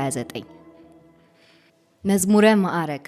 29 መዝሙረ ማዕረግ።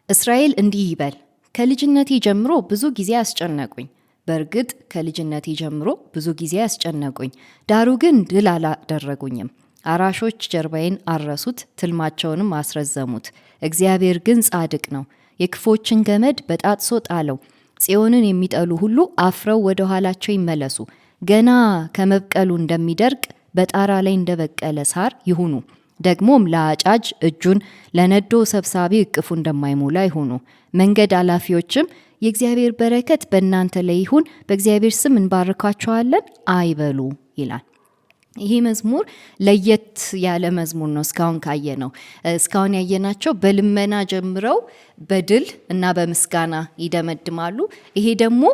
እስራኤል እንዲህ ይበል፣ ከልጅነቴ ጀምሮ ብዙ ጊዜ አስጨነቁኝ። በእርግጥ ከልጅነቴ ጀምሮ ብዙ ጊዜ አስጨነቁኝ፣ ዳሩ ግን ድል አላደረጉኝም። አራሾች ጀርባዬን አረሱት፣ ትልማቸውንም አስረዘሙት። እግዚአብሔር ግን ጻድቅ ነው፣ የክፎችን ገመድ በጣጥሶ ጣለው። ጽዮንን የሚጠሉ ሁሉ አፍረው ወደ ኋላቸው ይመለሱ። ገና ከመብቀሉ እንደሚደርቅ በጣራ ላይ እንደበቀለ ሳር ይሁኑ። ደግሞም ለአጫጅ እጁን ለነዶ ሰብሳቢ እቅፉ እንደማይሞላ ይሁኑ። መንገድ አላፊዎችም የእግዚአብሔር በረከት በእናንተ ላይ ይሁን፣ በእግዚአብሔር ስም እንባርካቸዋለን አይበሉ ይላል። ይሄ መዝሙር ለየት ያለ መዝሙር ነው። እስካሁን ያየናቸው በልመና ጀምረው በድል እና በምስጋና ይደመድማሉ። ይሄ ደግሞ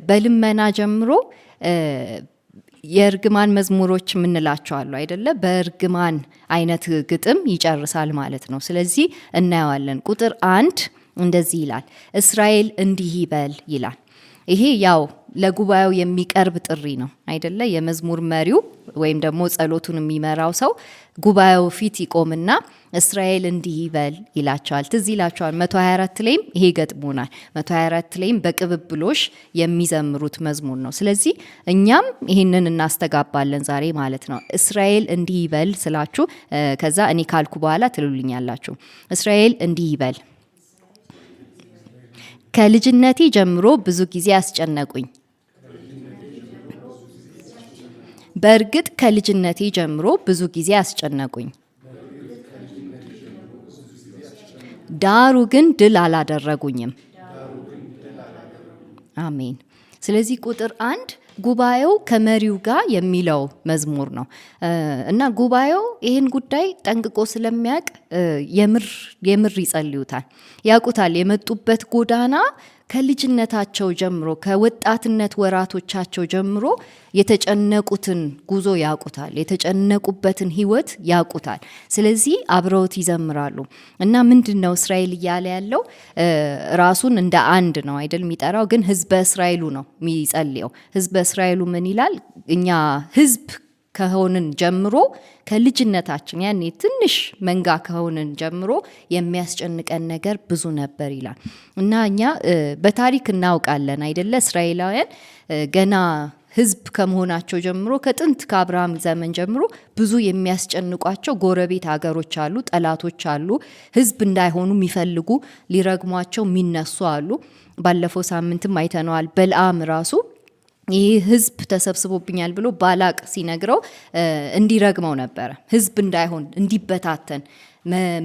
በልመና ጀምሮ የእርግማን መዝሙሮች የምንላቸው አሉ አይደለ? በእርግማን አይነት ግጥም ይጨርሳል ማለት ነው። ስለዚህ እናየዋለን። ቁጥር 1 እንደዚህ ይላል፣ እስራኤል እንዲህ ይበል ይላል። ይሄ ያው ለጉባኤው የሚቀርብ ጥሪ ነው አይደለ? የመዝሙር መሪው ወይም ደግሞ ጸሎቱን የሚመራው ሰው ጉባኤው ፊት ይቆምና እስራኤል እንዲህ ይበል ይላቸዋል። ትዝ ይላቸዋል 124 ላይም ይሄ ገጥሞናል። 124 ላይም በቅብብሎሽ የሚዘምሩት መዝሙር ነው። ስለዚህ እኛም ይህንን እናስተጋባለን ዛሬ ማለት ነው። እስራኤል እንዲህ ይበል ስላችሁ ከዛ እኔ ካልኩ በኋላ ትሉልኛላችሁ። እስራኤል እንዲህ ይበል፣ ከልጅነቴ ጀምሮ ብዙ ጊዜ አስጨነቁኝ። በእርግጥ ከልጅነቴ ጀምሮ ብዙ ጊዜ አስጨነቁኝ፣ ዳሩ ግን ድል አላደረጉኝም። አሜን። ስለዚህ ቁጥር 1 ጉባኤው ከመሪው ጋር የሚለው መዝሙር ነው እና ጉባኤው ይህን ጉዳይ ጠንቅቆ ስለሚያውቅ የምር ይጸልዩታል፣ ያውቁታል። የመጡበት ጎዳና ከልጅነታቸው ጀምሮ ከወጣትነት ወራቶቻቸው ጀምሮ የተጨነቁትን ጉዞ ያውቁታል፣ የተጨነቁበትን ሕይወት ያውቁታል። ስለዚህ አብረውት ይዘምራሉ እና ምንድን ነው እስራኤል እያለ ያለው? ራሱን እንደ አንድ ነው አይደል የሚጠራው፣ ግን ህዝበ እስራኤሉ ነው የሚጸልየው። ህዝበ እስራኤሉ ምን ይላል? እኛ ህዝብ ከሆንን ጀምሮ ከልጅነታችን ያኔ ትንሽ መንጋ ከሆንን ጀምሮ የሚያስጨንቀን ነገር ብዙ ነበር ይላል እና እኛ በታሪክ እናውቃለን አይደለ? እስራኤላውያን ገና ህዝብ ከመሆናቸው ጀምሮ ከጥንት ከአብርሃም ዘመን ጀምሮ ብዙ የሚያስጨንቋቸው ጎረቤት ሀገሮች አሉ፣ ጠላቶች አሉ፣ ህዝብ እንዳይሆኑ የሚፈልጉ ሊረግሟቸው የሚነሱ አሉ። ባለፈው ሳምንትም አይተነዋል። በልዓም ራሱ ይህ ህዝብ ተሰብስቦብኛል ብሎ ባላቅ ሲነግረው እንዲረግመው ነበረ። ህዝብ እንዳይሆን እንዲበታተን፣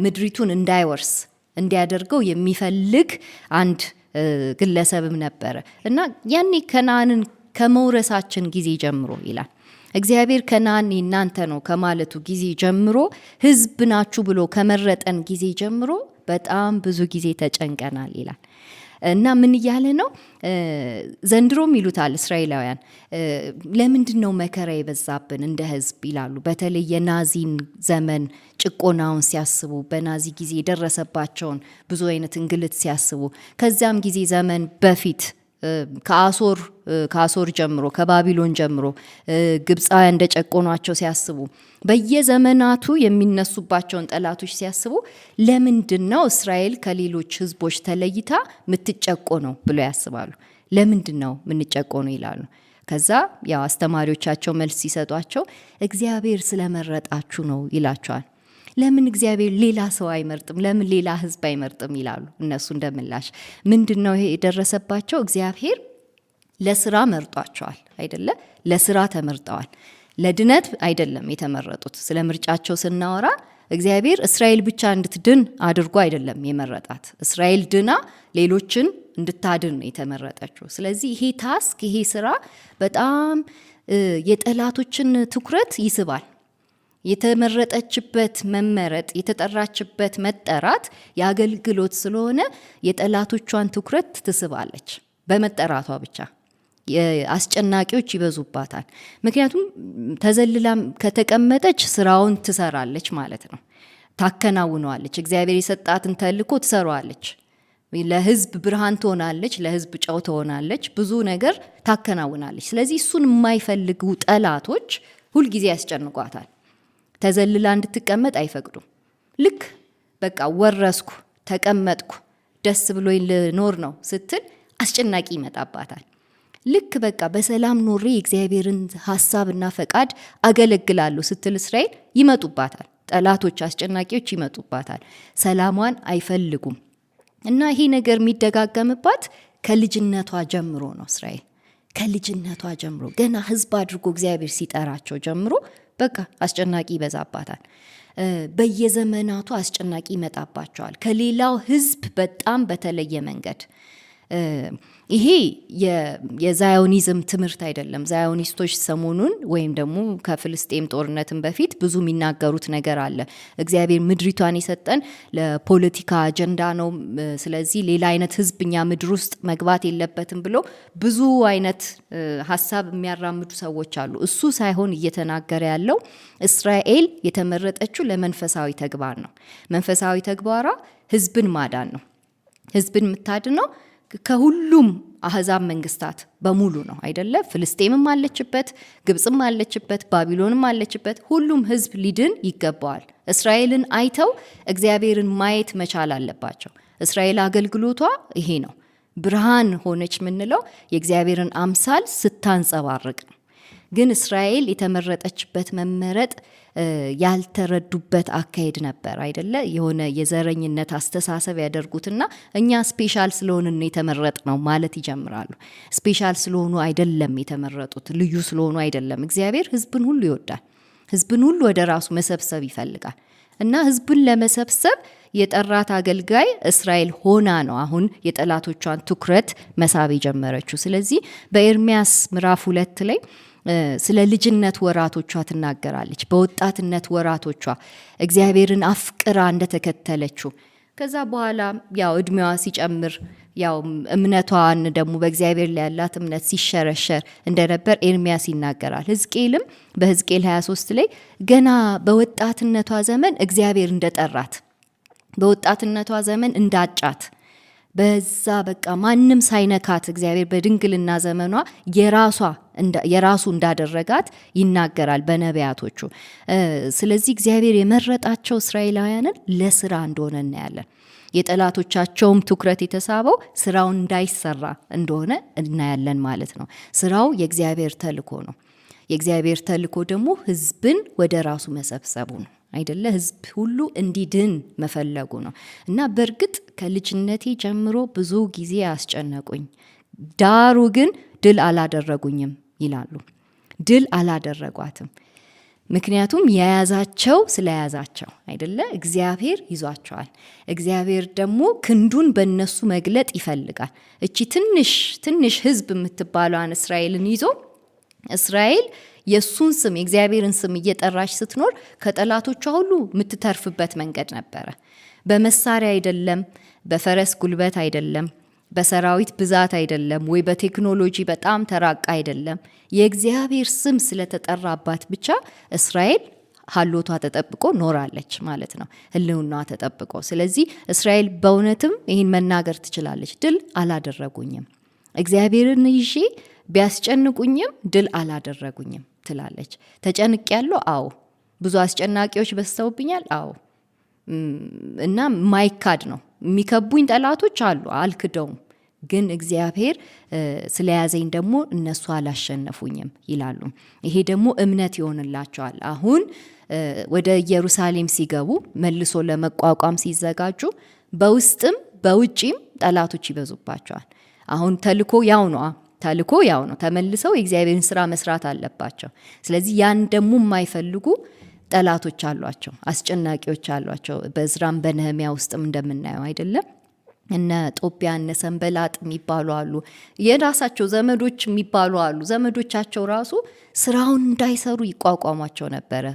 ምድሪቱን እንዳይወርስ እንዲያደርገው የሚፈልግ አንድ ግለሰብም ነበረ እና ያኔ ከነዓንን ከመውረሳችን ጊዜ ጀምሮ ይላል እግዚአብሔር ከነዓን እናንተ ነው ከማለቱ ጊዜ ጀምሮ ህዝብ ናችሁ ብሎ ከመረጠን ጊዜ ጀምሮ በጣም ብዙ ጊዜ ተጨንቀናል ይላል እና ምን እያለ ነው? ዘንድሮም ይሉታል እስራኤላውያን፣ ለምንድን ነው መከራ የበዛብን እንደ ህዝብ ይላሉ። በተለይ የናዚን ዘመን ጭቆናውን ሲያስቡ፣ በናዚ ጊዜ የደረሰባቸውን ብዙ አይነት እንግልት ሲያስቡ፣ ከዚያም ጊዜ ዘመን በፊት ከአሶር ጀምሮ ከባቢሎን ጀምሮ ግብፃውያን እንደጨቆኗቸው ሲያስቡ፣ በየዘመናቱ የሚነሱባቸውን ጠላቶች ሲያስቡ ለምንድን ነው እስራኤል ከሌሎች ህዝቦች ተለይታ ምትጨቆነው ብሎ ያስባሉ። ለምንድን ነው ምንጨቆነው ይላሉ። ከዛ ያው አስተማሪዎቻቸው መልስ ሲሰጧቸው እግዚአብሔር ስለመረጣችሁ ነው ይላቸዋል። ለምን እግዚአብሔር ሌላ ሰው አይመርጥም? ለምን ሌላ ህዝብ አይመርጥም ይላሉ እነሱ እንደምላሽ። ምንድን ነው ይሄ የደረሰባቸው? እግዚአብሔር ለስራ መርጧቸዋል አይደለ? ለስራ ተመርጠዋል። ለድነት አይደለም የተመረጡት። ስለ ምርጫቸው ስናወራ እግዚአብሔር እስራኤል ብቻ እንድትድን አድርጎ አይደለም የመረጣት። እስራኤል ድና ሌሎችን እንድታድን ነው የተመረጠችው። ስለዚህ ይሄ ታስክ፣ ይሄ ስራ በጣም የጠላቶችን ትኩረት ይስባል። የተመረጠችበት መመረጥ፣ የተጠራችበት መጠራት የአገልግሎት ስለሆነ የጠላቶቿን ትኩረት ትስባለች። በመጠራቷ ብቻ አስጨናቂዎች ይበዙባታል። ምክንያቱም ተዘልላም ከተቀመጠች ስራውን ትሰራለች ማለት ነው፣ ታከናውነዋለች። እግዚአብሔር የሰጣትን ተልእኮ ትሰራዋለች። ለህዝብ ብርሃን ትሆናለች፣ ለህዝብ ጨው ትሆናለች፣ ብዙ ነገር ታከናውናለች። ስለዚህ እሱን የማይፈልጉ ጠላቶች ሁልጊዜ ያስጨንቋታል። ተዘልላ እንድትቀመጥ አይፈቅዱም። ልክ በቃ ወረስኩ ተቀመጥኩ ደስ ብሎኝ ልኖር ነው ስትል አስጨናቂ ይመጣባታል። ልክ በቃ በሰላም ኖሬ የእግዚአብሔርን ሐሳብና ፈቃድ አገለግላለሁ ስትል እስራኤል ይመጡባታል። ጠላቶች አስጨናቂዎች ይመጡባታል። ሰላሟን አይፈልጉም። እና ይሄ ነገር የሚደጋገምባት ከልጅነቷ ጀምሮ ነው። እስራኤል ከልጅነቷ ጀምሮ ገና ሕዝብ አድርጎ እግዚአብሔር ሲጠራቸው ጀምሮ በቃ አስጨናቂ ይበዛባታል። በየዘመናቱ አስጨናቂ ይመጣባቸዋል ከሌላው ሕዝብ በጣም በተለየ መንገድ። ይሄ የዛዮኒዝም ትምህርት አይደለም። ዛዮኒስቶች ሰሞኑን ወይም ደግሞ ከፍልስጤም ጦርነትን በፊት ብዙ የሚናገሩት ነገር አለ። እግዚአብሔር ምድሪቷን የሰጠን ለፖለቲካ አጀንዳ ነው፣ ስለዚህ ሌላ አይነት ህዝብ እኛ ምድር ውስጥ መግባት የለበትም ብሎ ብዙ አይነት ሀሳብ የሚያራምዱ ሰዎች አሉ። እሱ ሳይሆን እየተናገረ ያለው እስራኤል የተመረጠችው ለመንፈሳዊ ተግባር ነው። መንፈሳዊ ተግባሯ ህዝብን ማዳን ነው። ህዝብን የምታድነው ከሁሉም አህዛብ መንግስታት በሙሉ ነው አይደለ? ፍልስጤምም አለችበት፣ ግብጽም አለችበት፣ ባቢሎንም አለችበት። ሁሉም ህዝብ ሊድን ይገባዋል። እስራኤልን አይተው እግዚአብሔርን ማየት መቻል አለባቸው። እስራኤል አገልግሎቷ ይሄ ነው። ብርሃን ሆነች የምንለው የእግዚአብሔርን አምሳል ስታንጸባርቅ ነው። ግን እስራኤል የተመረጠችበት መመረጥ ያልተረዱበት አካሄድ ነበር አይደለ? የሆነ የዘረኝነት አስተሳሰብ ያደርጉትና እኛ ስፔሻል ስለሆንን የተመረጥ ነው ማለት ይጀምራሉ። ስፔሻል ስለሆኑ አይደለም የተመረጡት፣ ልዩ ስለሆኑ አይደለም። እግዚአብሔር ህዝብን ሁሉ ይወዳል። ህዝብን ሁሉ ወደ ራሱ መሰብሰብ ይፈልጋል። እና ህዝብን ለመሰብሰብ የጠራት አገልጋይ እስራኤል ሆና ነው አሁን የጠላቶቿን ትኩረት መሳብ የጀመረችው። ስለዚህ በኤርሚያስ ምዕራፍ 2 ላይ ስለ ልጅነት ወራቶቿ ትናገራለች። በወጣትነት ወራቶቿ እግዚአብሔርን አፍቅራ እንደተከተለችው ከዛ በኋላ ያው እድሜዋ ሲጨምር ያው እምነቷን ደግሞ በእግዚአብሔር ላይ ያላት እምነት ሲሸረሸር እንደነበር ኤርሚያስ ይናገራል። ሕዝቅኤልም በሕዝቅኤል 23 ላይ ገና በወጣትነቷ ዘመን እግዚአብሔር እንደጠራት፣ በወጣትነቷ ዘመን እንዳጫት፣ በዛ በቃ ማንም ሳይነካት እግዚአብሔር በድንግልና ዘመኗ የራሱ እንዳደረጋት ይናገራል በነቢያቶቹ። ስለዚህ እግዚአብሔር የመረጣቸው እስራኤላውያንን ለስራ እንደሆነ እናያለን። የጠላቶቻቸውም ትኩረት የተሳበው ስራውን እንዳይሰራ እንደሆነ እናያለን ማለት ነው። ስራው የእግዚአብሔር ተልእኮ ነው። የእግዚአብሔር ተልእኮ ደግሞ ህዝብን ወደ ራሱ መሰብሰቡ ነው አይደለ? ህዝብ ሁሉ እንዲድን መፈለጉ ነው። እና በእርግጥ ከልጅነቴ ጀምሮ ብዙ ጊዜ ያስጨነቁኝ፣ ዳሩ ግን ድል አላደረጉኝም ይላሉ። ድል አላደረጓትም። ምክንያቱም የያዛቸው ስለያዛቸው አይደለ? እግዚአብሔር ይዟቸዋል። እግዚአብሔር ደግሞ ክንዱን በእነሱ መግለጥ ይፈልጋል። እቺ ትንሽ ህዝብ የምትባለዋን እስራኤልን ይዞ እስራኤል የሱን ስም የእግዚአብሔርን ስም እየጠራች ስትኖር ከጠላቶቿ ሁሉ የምትተርፍበት መንገድ ነበረ። በመሳሪያ አይደለም፣ በፈረስ ጉልበት አይደለም፣ በሰራዊት ብዛት አይደለም፣ ወይ በቴክኖሎጂ በጣም ተራቃ አይደለም። የእግዚአብሔር ስም ስለተጠራባት ብቻ እስራኤል ሀሎቷ ተጠብቆ ኖራለች ማለት ነው፣ ህልውናዋ ተጠብቆ። ስለዚህ እስራኤል በእውነትም ይህን መናገር ትችላለች። ድል አላደረጉኝም፣ እግዚአብሔርን ይዤ ቢያስጨንቁኝም ድል አላደረጉኝም ትላለች። ተጨንቅ ያለው አዎ፣ ብዙ አስጨናቂዎች በስተውብኛል አዎ። እና ማይካድ ነው። የሚከቡኝ ጠላቶች አሉ፣ አልክደውም። ግን እግዚአብሔር ስለያዘኝ ደግሞ እነሱ አላሸነፉኝም ይላሉ። ይሄ ደግሞ እምነት ይሆንላቸዋል። አሁን ወደ ኢየሩሳሌም ሲገቡ መልሶ ለመቋቋም ሲዘጋጁ በውስጥም በውጪም ጠላቶች ይበዙባቸዋል። አሁን ተልኮ ያው ነው። ተመልሰው የእግዚአብሔርን ስራ መስራት አለባቸው። ስለዚህ ያን ደግሞ የማይፈልጉ ጠላቶች አሏቸው፣ አስጨናቂዎች አሏቸው። በእዝራም በነህሚያ ውስጥም እንደምናየው አይደለም። እነ ጦቢያ እነ ሰንበላጥ የሚባሉ አሉ፣ የራሳቸው ዘመዶች የሚባሉ አሉ። ዘመዶቻቸው ራሱ ስራውን እንዳይሰሩ ይቋቋሟቸው ነበረ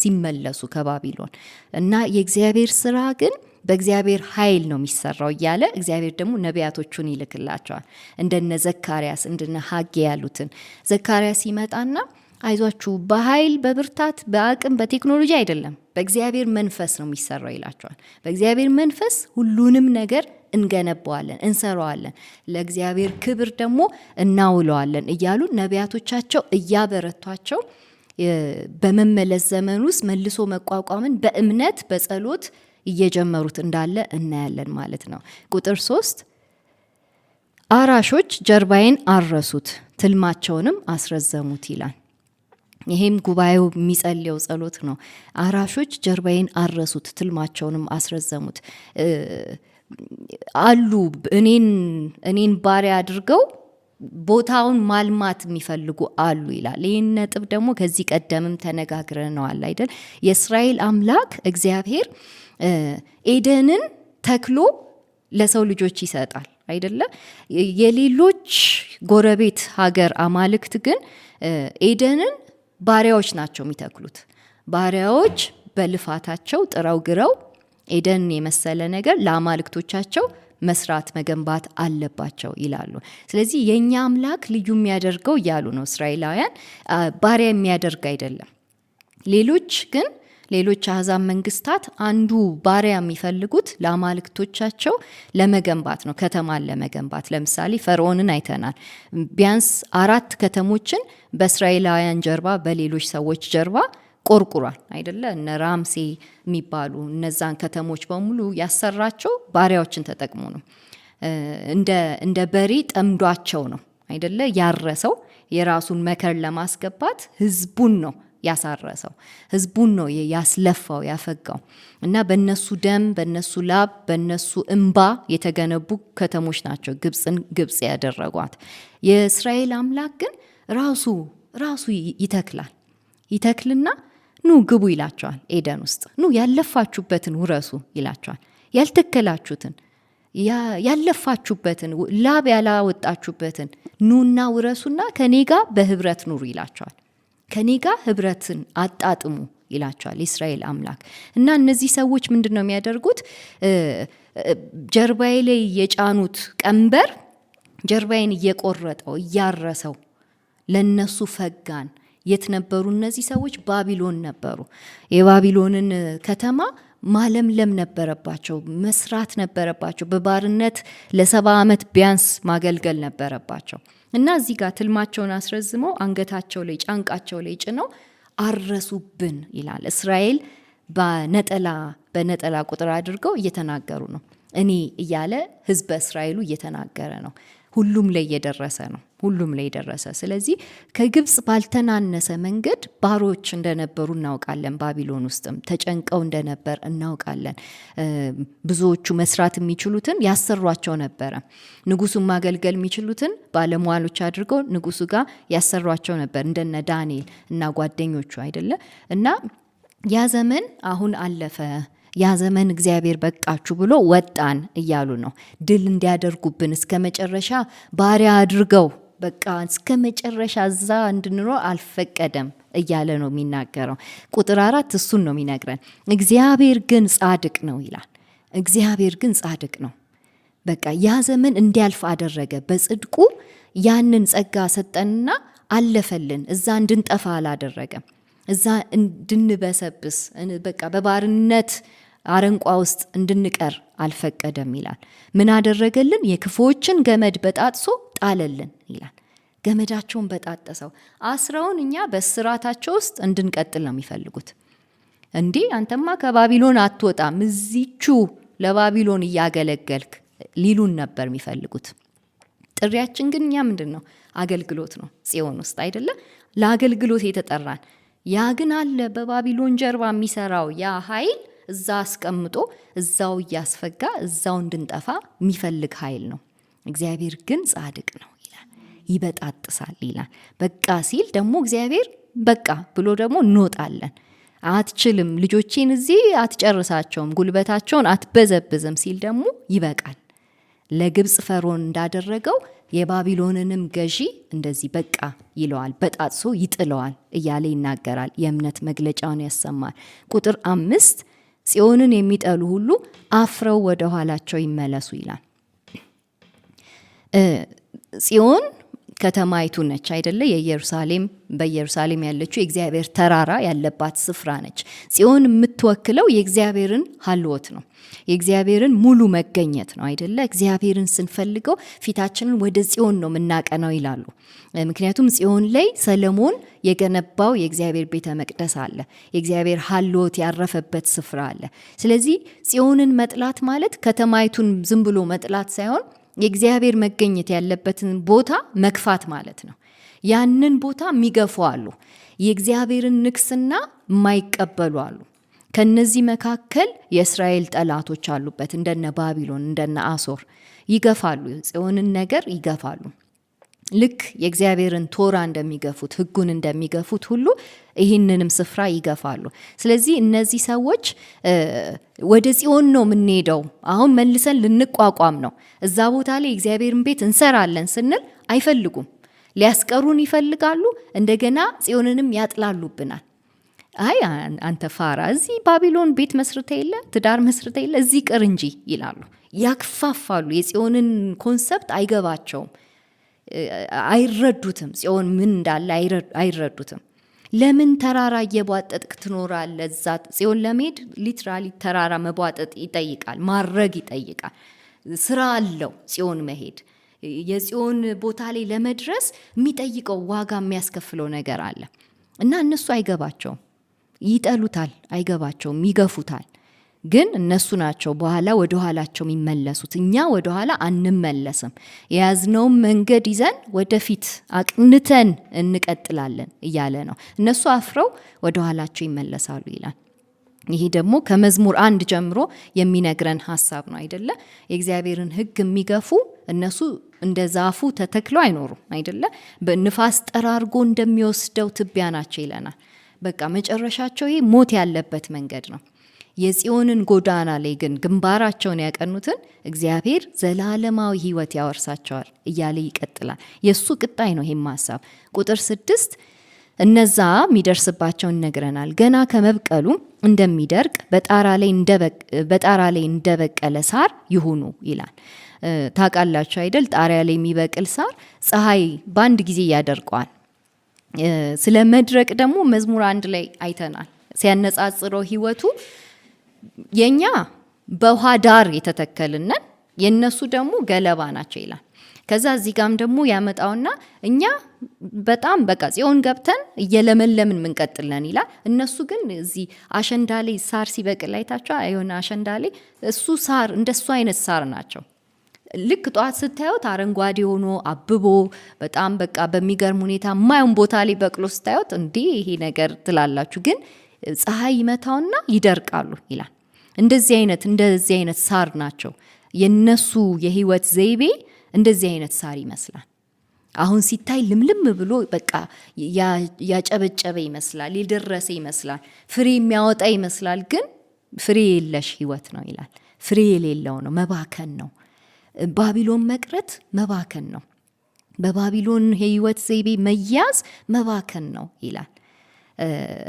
ሲመለሱ ከባቢሎን። እና የእግዚአብሔር ስራ ግን በእግዚአብሔር ኃይል ነው የሚሰራው እያለ እግዚአብሔር ደግሞ ነቢያቶቹን ይልክላቸዋል። እንደነ ዘካርያስ እንደነ ሀጌ ያሉትን። ዘካርያስ ይመጣና አይዟችሁ በኃይል በብርታት በአቅም በቴክኖሎጂ አይደለም፣ በእግዚአብሔር መንፈስ ነው የሚሰራው ይላቸዋል። በእግዚአብሔር መንፈስ ሁሉንም ነገር እንገነባዋለን፣ እንሰራዋለን፣ ለእግዚአብሔር ክብር ደግሞ እናውለዋለን እያሉ ነቢያቶቻቸው እያበረቷቸው በመመለስ ዘመን ውስጥ መልሶ መቋቋምን በእምነት በጸሎት እየጀመሩት እንዳለ እናያለን ማለት ነው። ቁጥር 3 አራሾች ጀርባዬን አረሱት ትልማቸውንም አስረዘሙት ይላል። ይሄም ጉባኤው የሚጸልየው ጸሎት ነው። አራሾች ጀርባዬን አረሱት ትልማቸውንም አስረዘሙት አሉ። እኔን ባሪያ አድርገው ቦታውን ማልማት የሚፈልጉ አሉ ይላል። ይህን ነጥብ ደግሞ ከዚህ ቀደምም ተነጋግረነዋል አይደል? የእስራኤል አምላክ እግዚአብሔር ኤደንን ተክሎ ለሰው ልጆች ይሰጣል አይደለ? የሌሎች ጎረቤት ሀገር አማልክት ግን ኤደንን ባሪያዎች ናቸው የሚተክሉት። ባሪያዎች በልፋታቸው ጥረው ግረው ኤደንን የመሰለ ነገር ለአማልክቶቻቸው መስራት መገንባት አለባቸው ይላሉ። ስለዚህ የኛ አምላክ ልዩ የሚያደርገው እያሉ ነው እስራኤላውያን፣ ባሪያ የሚያደርግ አይደለም። ሌሎች አሕዛብ መንግስታት አንዱ ባሪያ የሚፈልጉት ለአማልክቶቻቸው ለመገንባት ነው፣ ከተማን ለመገንባት። ለምሳሌ ፈርዖንን አይተናል። ቢያንስ 4 ከተሞችን በእስራኤላውያን ጀርባ በሌሎች ሰዎች ጀርባ ቆርቁሯል አይደለ? እነ ራምሴ የሚባሉ እነዛን ከተሞች በሙሉ ያሰራቸው ባሪያዎችን ተጠቅሞ ነው። እንደ በሬ ጠምዷቸው ነው አይደለ? ያረሰው የራሱን መከር ለማስገባት ህዝቡን ነው ያሳረሰው፣ ህዝቡን ነው ያስለፋው ያፈጋው። እና በነሱ ደም በነሱ ላብ በነሱ እንባ የተገነቡ ከተሞች ናቸው ግብጽ ያደረጓት። የእስራኤል አምላክ ግን ራሱ ይተክልና ኑ ግቡ ይላቸዋል። ኤደን ውስጥ ኑ ያለፋችሁበትን ውረሱ ይላቸዋል። ያልተከላችሁትን ያለፋችሁበትን ላብ ያላወጣችሁበትን ኑና ውረሱና ከኔ ጋር በህብረት ኑሩ ይላቸዋል። ከኔ ጋር ህብረትን አጣጥሙ ይላቸዋል የእስራኤል አምላክ። እና እነዚህ ሰዎች ምንድን ነው የሚያደርጉት? ጀርባዬ ላይ የጫኑት ቀንበር ጀርባዬን እየቆረጠው እያረሰው ለነሱ ፈጋን። የት ነበሩ እነዚህ ሰዎች? ባቢሎን ነበሩ። የባቢሎንን ከተማ ማለምለም ነበረባቸው፣ መስራት ነበረባቸው። በባርነት ለ70 ዓመት ቢያንስ ማገልገል ነበረባቸው። እና እዚህ ጋር ትልማቸውን አስረዝመው አንገታቸው ላይ ጫንቃቸው ላይ ጭነው አረሱብን ይላል። እስራኤል በነጠላ ቁጥር አድርገው እየተናገሩ ነው። እኔ እያለ ህዝበ እስራኤሉ እየተናገረ ነው። ሁሉም ላይ የደረሰ። ስለዚህ ከግብጽ ባልተናነሰ መንገድ ባሮች እንደነበሩ እናውቃለን። ባቢሎን ውስጥም ተጨንቀው እንደነበር እናውቃለን። ብዙዎቹ መስራት የሚችሉትን ያሰሯቸው ነበረ። ንጉሱን ማገልገል የሚችሉትን ባለሟሎች አድርገው ንጉሱ ጋር ያሰሯቸው ነበር፣ እንደነ ዳንኤል እና ጓደኞቹ አይደለ? እና ያ ዘመን አሁን አለፈ፣ ያ ዘመን እግዚአብሔር በቃችሁ ብሎ ወጣን እያሉ ነው። ድል እንዲያደርጉብን እስከ መጨረሻ ባሪያ አድርገው በቃ እስከ መጨረሻ እዛ እንድንኖር አልፈቀደም እያለ ነው የሚናገረው። ቁጥር 4 እሱን ነው የሚነግረን። እግዚአብሔር ግን ጻድቅ ነው ይላል። እግዚአብሔር ግን ጻድቅ ነው። በቃ ያ ዘመን እንዲያልፍ አደረገ። በጽድቁ ያንን ጸጋ ሰጠንና አለፈልን። እዛ እንድንጠፋ አላደረገም። እዛ እንድንበሰብስ በቃ በባርነት አረንቋ ውስጥ እንድንቀር አልፈቀደም ይላል። ምን አደረገልን? የክፉዎችን ገመድ በጣጥሶ ጣለልን ይላል። ገመዳቸውን በጣጠሰው። አስረውን እኛ በስራታቸው ውስጥ እንድንቀጥል ነው የሚፈልጉት። እንዲህ አንተማ ከባቢሎን አትወጣም፣ እዚቹ ለባቢሎን እያገለገልክ ሊሉን ነበር የሚፈልጉት። ጥሪያችን ግን እኛ ምንድን ነው? አገልግሎት ነው። ጽዮን ውስጥ አይደለ? ለአገልግሎት የተጠራን። ያ ግን አለ በባቢሎን ጀርባ የሚሰራው ያ ኃይል እዛ አስቀምጦ እዛው እያስፈጋ እዛው እንድንጠፋ የሚፈልግ ኃይል ነው። እግዚአብሔር ግን ጻድቅ ነው ይላል። ይበጣጥሳል ይላል። በቃ ሲል ደግሞ እግዚአብሔር በቃ ብሎ ደግሞ እንወጣለን። አትችልም፣ ልጆቼን እዚህ አትጨርሳቸውም፣ ጉልበታቸውን አትበዘብዝም ሲል ደግሞ ይበቃል። ለግብጽ ፈርዖን እንዳደረገው የባቢሎንንም ገዢ እንደዚህ በቃ ይለዋል፣ በጣጥሶ ይጥለዋል እያለ ይናገራል። የእምነት መግለጫውን ያሰማል። ቁጥር 5 ጽዮንን የሚጠሉ ሁሉ አፍረው ወደ ኋላቸው ይመለሱ ይላል። ጽዮን ከተማይቱ ነች አይደለ? በኢየሩሳሌም ያለችው የእግዚአብሔር ተራራ ያለባት ስፍራ ነች። ጽዮን የምትወክለው የእግዚአብሔርን ሀልወት ነው፣ የእግዚአብሔርን ሙሉ መገኘት ነው አይደለ? እግዚአብሔርን ስንፈልገው ፊታችንን ወደ ጽዮን ነው የምናቀናው ይላሉ። ምክንያቱም ጽዮን ላይ ሰለሞን የገነባው የእግዚአብሔር ቤተ መቅደስ አለ፣ የእግዚአብሔር ሀልወት ያረፈበት ስፍራ አለ። ስለዚህ ጽዮንን መጥላት ማለት ከተማይቱን ዝም ብሎ መጥላት ሳይሆን የእግዚአብሔር መገኘት ያለበትን ቦታ መግፋት ማለት ነው። ያንን ቦታ የሚገፉ አሉ፣ የእግዚአብሔርን ንግስና የማይቀበሉ አሉ። ከነዚህ መካከል የእስራኤል ጠላቶች አሉበት፣ እንደነ ባቢሎን እንደነ አሶር ይገፋሉ፣ ጽዮንን ነገር ይገፋሉ። ልክ የእግዚአብሔርን ቶራ እንደሚገፉት ሕጉን እንደሚገፉት ሁሉ ይህንንም ስፍራ ይገፋሉ። ስለዚህ እነዚህ ሰዎች ወደ ጽዮን ነው የምንሄደው፣ አሁን መልሰን ልንቋቋም ነው፣ እዛ ቦታ ላይ የእግዚአብሔርን ቤት እንሰራለን ስንል አይፈልጉም፣ ሊያስቀሩን ይፈልጋሉ። እንደገና ጽዮንንም ያጥላሉብናል። አይ አንተ ፋራ፣ እዚህ ባቢሎን ቤት መስርተ የለ ትዳር መስርተ የለ እዚህ ቅር እንጂ ይላሉ፣ ያክፋፋሉ። የጽዮንን ኮንሰፕት አይገባቸውም፣ አይረዱትም። ጽዮን ምን እንዳለ አይረዱትም። ለምን ተራራ እየቧጠጥክ ትኖራለህ? እዛ ጽዮን ለመሄድ ሊትራሊ ተራራ መቧጠጥ ይጠይቃል፣ ማድረግ ይጠይቃል። ስራ አለው ጽዮን መሄድ። የጽዮን ቦታ ላይ ለመድረስ የሚጠይቀው ዋጋ የሚያስከፍለው ነገር አለ እና እነሱ አይገባቸውም፣ ይጠሉታል፣ አይገባቸውም፣ ይገፉታል። ግን እነሱ ናቸው በኋላ ወደ ኋላቸው የሚመለሱት። እኛ ወደ ኋላ አንመለስም። የያዝነውን መንገድ ይዘን ወደፊት አቅንተን እንቀጥላለን እያለ ነው። እነሱ አፍረው ወደ ኋላቸው ይመለሳሉ ይላል። ይሄ ደግሞ ከመዝሙር 1 ጀምሮ የሚነግረን ሐሳብ ነው አይደለ? የእግዚአብሔርን ሕግ የሚገፉ እነሱ እንደ ዛፉ ተተክለው አይኖሩም አይደለ? በንፋስ ጠራርጎ እንደሚወስደው ትቢያ ናቸው ይለናል። በቃ መጨረሻቸው ይሄ ሞት ያለበት መንገድ ነው። የጽዮንን ጎዳና ላይ ግን ግንባራቸውን ያቀኑትን እግዚአብሔር ዘላለማዊ ሕይወት ያወርሳቸዋል እያለ ይቀጥላል። የሱ ቅጣይ ነው ይሄም ሐሳብ። ቁጥር 6 እነዛ የሚደርስባቸውን ይነግረናል። ገና ከመብቀሉ እንደሚደርቅ በጣራ ላይ እንደበቀለ ሳር ይሁኑ ይላል። ታውቃላችሁ አይደል? ጣሪያ ላይ የሚበቅል ሳር ፀሐይ በአንድ ጊዜ ያደርቀዋል። ስለ መድረቅ ደግሞ መዝሙር 1 ላይ አይተናል ሲያነጻጽረው ሕይወቱ። የኛ በውሃ ዳር የተተከልነን የነሱ ደግሞ ገለባ ናቸው ይላል። ከዛ እዚህ ጋም ደግሞ ያመጣውና እኛ በጣም በቃ ጽዮን ገብተን እየለመለምን ምንቀጥለን ይላል። እነሱ ግን እዚህ አሸንዳ ላይ ሳር ሲበቅል አይታቸው አይሆነ አሸንዳ ላይ እሱ ሳር እንደሱ አይነት ሳር ናቸው። ልክ ጧት ስታዩት አረንጓዴ ሆኖ አብቦ በጣም በቃ በሚገርም ሁኔታ ማየውን ቦታ ላይ በቅሎ ስታዩት እንዴ ይሄ ነገር ትላላችሁ። ግን ፀሐይ ይመታውና ይደርቃሉ ይላል። እንደዚህ አይነት ሳር ናቸው። የነሱ የህይወት ዘይቤ እንደዚህ አይነት ሳር ይመስላል። አሁን ሲታይ ልምልም ብሎ በቃ ያጨበጨበ ይመስላል፣ የደረሰ ይመስላል፣ ፍሬ የሚያወጣ ይመስላል። ግን ፍሬ የለሽ ህይወት ነው ይላል። ፍሬ የሌለው ነው፣ መባከን ነው። ባቢሎን መቅረት መባከን ነው። በባቢሎን የህይወት ዘይቤ መያዝ መባከን ነው ይላል።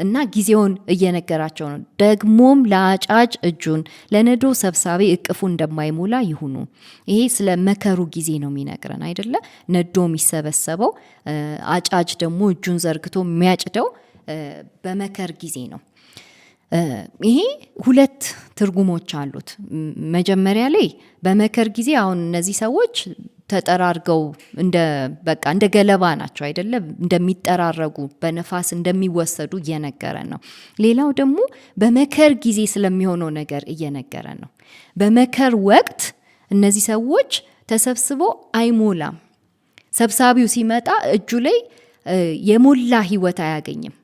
እና ጊዜውን እየነገራቸው ነው። ደግሞም ለአጫጅ እጁን ለነዶ ሰብሳቢ እቅፉ እንደማይሞላ ይሁኑ። ይሄ ስለ መከሩ ጊዜ ነው የሚነግረን አይደለ? ነዶ የሚሰበሰበው አጫጅ ደግሞ እጁን ዘርግቶ የሚያጭደው በመከር ጊዜ ነው። ይሄ 2 ትርጉሞች አሉት። መጀመሪያ ላይ በመከር ጊዜ አሁን እነዚህ ሰዎች ተጠራርገው እንደ ገለባ ናቸው አይደለ? እንደሚጠራረጉ በነፋስ እንደሚወሰዱ እየነገረን ነው። ሌላው ደግሞ በመከር ጊዜ ስለሚሆነው ነገር እየነገረን ነው። በመከር ወቅት እነዚህ ሰዎች ተሰብስበው አይሞላም። ሰብሳቢው ሲመጣ እጁ ላይ የሞላ ህይወት አያገኝም።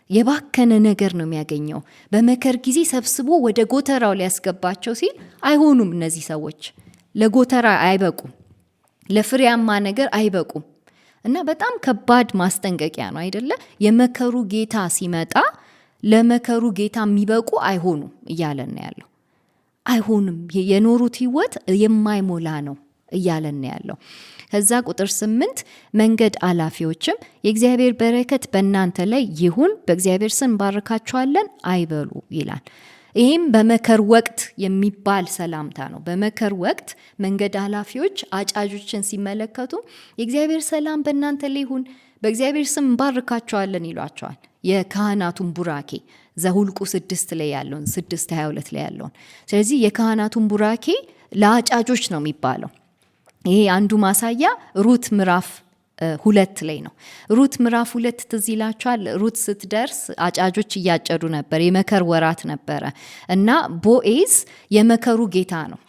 የባከነ ነገር ነው የሚያገኘው። በመከር ጊዜ ሰብስቦ ወደ ጎተራው ሊያስገባቸው ሲል አይሆኑም። እነዚህ ሰዎች ለጎተራ አይበቁም፣ ለፍሬያማ ነገር አይበቁም። እና በጣም ከባድ ማስጠንቀቂያ ነው አይደለ? የመከሩ ጌታ ሲመጣ ለመከሩ ጌታ የሚበቁ አይሆኑም እያለን ያለው። አይሆንም፣ የኖሩት ህይወት የማይሞላ ነው እያለን ያለው። ከዛ ቁጥር 8 መንገድ አላፊዎችም የእግዚአብሔር በረከት በእናንተ ላይ ይሁን፣ በእግዚአብሔር ስም ባርካችኋለን አይበሉ ይላል። ይህም በመከር ወቅት የሚባል ሰላምታ ነው። በመከር ወቅት መንገድ ኃላፊዎች አጫጆችን ሲመለከቱ የእግዚአብሔር ሰላም በእናንተ ላይ ይሁን፣ በእግዚአብሔር ስም እንባርካቸዋለን ይሏቸዋል። የካህናቱን ቡራኬ ዘሁልቁ 6 ላይ ያለውን 6:22 ላይ ያለውን። ስለዚህ የካህናቱን ቡራኬ ለአጫጆች ነው የሚባለው። ይሄ አንዱ ማሳያ ሩት ምዕራፍ 2 ላይ ነው። ሩት ምዕራፍ 2 ትዝ ይላችኋል። ሩት ስትደርስ አጫጆች እያጨዱ ነበር፣ የመከር ወራት ነበረ እና ቦዔዝ የመከሩ ጌታ ነው።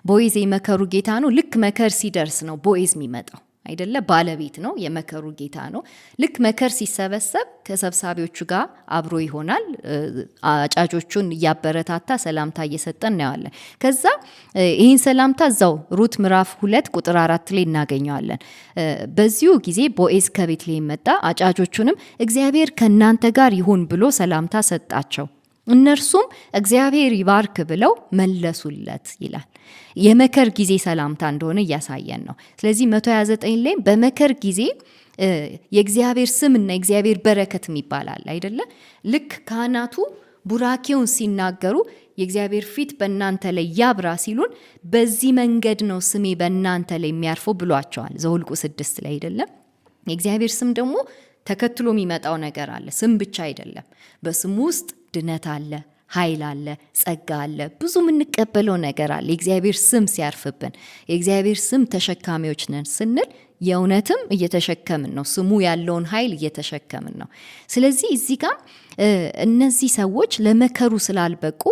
ቦዔዝ የመከሩ ጌታ ነው። ልክ መከር ሲደርስ ነው ቦዔዝ የሚመጣው አይደለ? ባለቤት ነው፣ የመከሩ ጌታ ነው። ልክ መከር ሲሰበሰብ ከሰብሳቢዎቹ ጋር አብሮ ይሆናል። አጫጆቹን እያበረታታ ሰላምታ እየሰጠ እናየዋለን። ከዛ ይህን ሰላምታ እዛው ሩት ምዕራፍ 2 ቁጥር 4 ላይ እናገኘዋለን። በዚሁ ጊዜ ቦዔዝ ከቤት ላይ መጣ፣ አጫጆቹንም እግዚአብሔር ከእናንተ ጋር ይሁን ብሎ ሰላምታ ሰጣቸው። እነርሱም እግዚአብሔር ይባርክ ብለው መለሱለት ይላል። የመከር ጊዜ ሰላምታ እንደሆነ እያሳየን ነው። ስለዚህ 129 ላይ በመከር ጊዜ የእግዚአብሔር ስምና የእግዚአብሔር በረከት ይባላል አይደለ? ልክ ካህናቱ ቡራኬውን ሲናገሩ የእግዚአብሔር ፊት በእናንተ ላይ ያብራ ሲሉን በዚህ መንገድ ነው ስሜ በእናንተ ላይ የሚያርፈው ብሏቸዋል። ዘሁልቁ 6 ላይ አይደለም? የእግዚአብሔር ስም ደግሞ ተከትሎ የሚመጣው ነገር አለ። ስም ብቻ አይደለም። በስሙ ውስጥ ድነት አለ፣ ኃይል አለ፣ ጸጋ አለ፣ ብዙ የምንቀበለው ነገር አለ። የእግዚአብሔር ስም ሲያርፍብን የእግዚአብሔር ስም ተሸካሚዎች ነን ስንል የእውነትም እየተሸከምን ነው። ስሙ ያለውን ኃይል እየተሸከምን ነው። ስለዚህ እዚህ ጋር እነዚህ ሰዎች ለመከሩ ስላልበቁ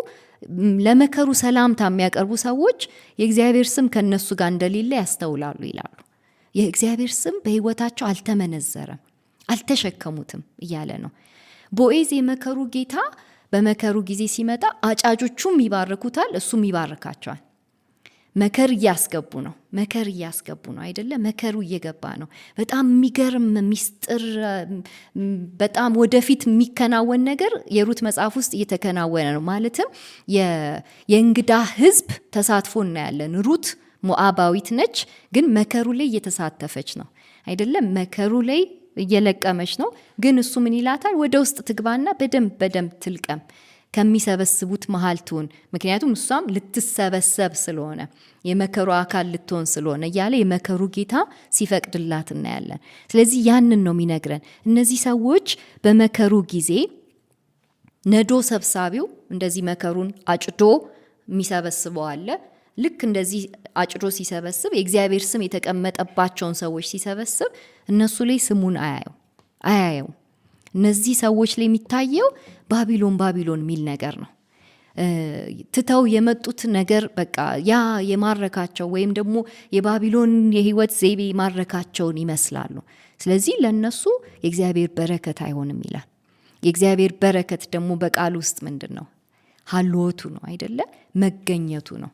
ለመከሩ ሰላምታ የሚያቀርቡ ሰዎች የእግዚአብሔር ስም ከነሱ ጋር እንደሌለ ያስተውላሉ ይላሉ። የእግዚአብሔር ስም በሕይወታቸው አልተመነዘረም፣ አልተሸከሙትም እያለ ነው። ቦዔዝ የመከሩ ጌታ በመከሩ ጊዜ ሲመጣ አጫጆቹም ይባርኩታል፣ እሱም ይባርካቸዋል። መከር እያስገቡ ነው። መከር እያስገቡ ነው አይደለ? መከሩ እየገባ ነው። በጣም የሚገርም ሚስጥር፣ በጣም ወደፊት የሚከናወን ነገር የሩት መጽሐፍ ውስጥ እየተከናወነ ነው። ማለትም የእንግዳ ሕዝብ ተሳትፎ እናያለን። ሩት ሞዓባዊት ነች፣ ግን መከሩ ላይ እየተሳተፈች ነው አይደለም? መከሩ ላይ እየለቀመች ነው። ግን እሱ ምን ይላታል? ወደ ውስጥ ትግባና በደንብ ትልቀም፣ ከሚሰበስቡት መሃል ትሁን። ምክንያቱም እሷም ልትሰበሰብ ስለሆነ የመከሩ አካል ልትሆን ስለሆነ እያለ የመከሩ ጌታ ሲፈቅድላት እናያለን። ስለዚህ ያንን ነው የሚነግረን። እነዚህ ሰዎች በመከሩ ጊዜ ነዶ ሰብሳቢው እንደዚህ መከሩን አጭዶ የሚሰበስበው አለ። ልክ እንደዚህ አጭዶ ሲሰበስብ የእግዚአብሔር ስም የተቀመጠባቸውን ሰዎች ሲሰበስብ እነሱ ላይ ስሙን አያየው። እነዚህ ሰዎች ላይ የሚታየው ባቢሎን የሚል ነገር ነው። ትተው የመጡት ነገር በቃ ያ የማረካቸው ወይም ደግሞ የባቢሎን የህይወት ዘይቤ ማረካቸውን ይመስላሉ። ስለዚህ ለነሱ የእግዚአብሔር በረከት አይሆንም ይላል። የእግዚአብሔር በረከት ደግሞ በቃል ውስጥ ምንድን ነው? ሀልዎቱ ነው አይደለ? መገኘቱ ነው።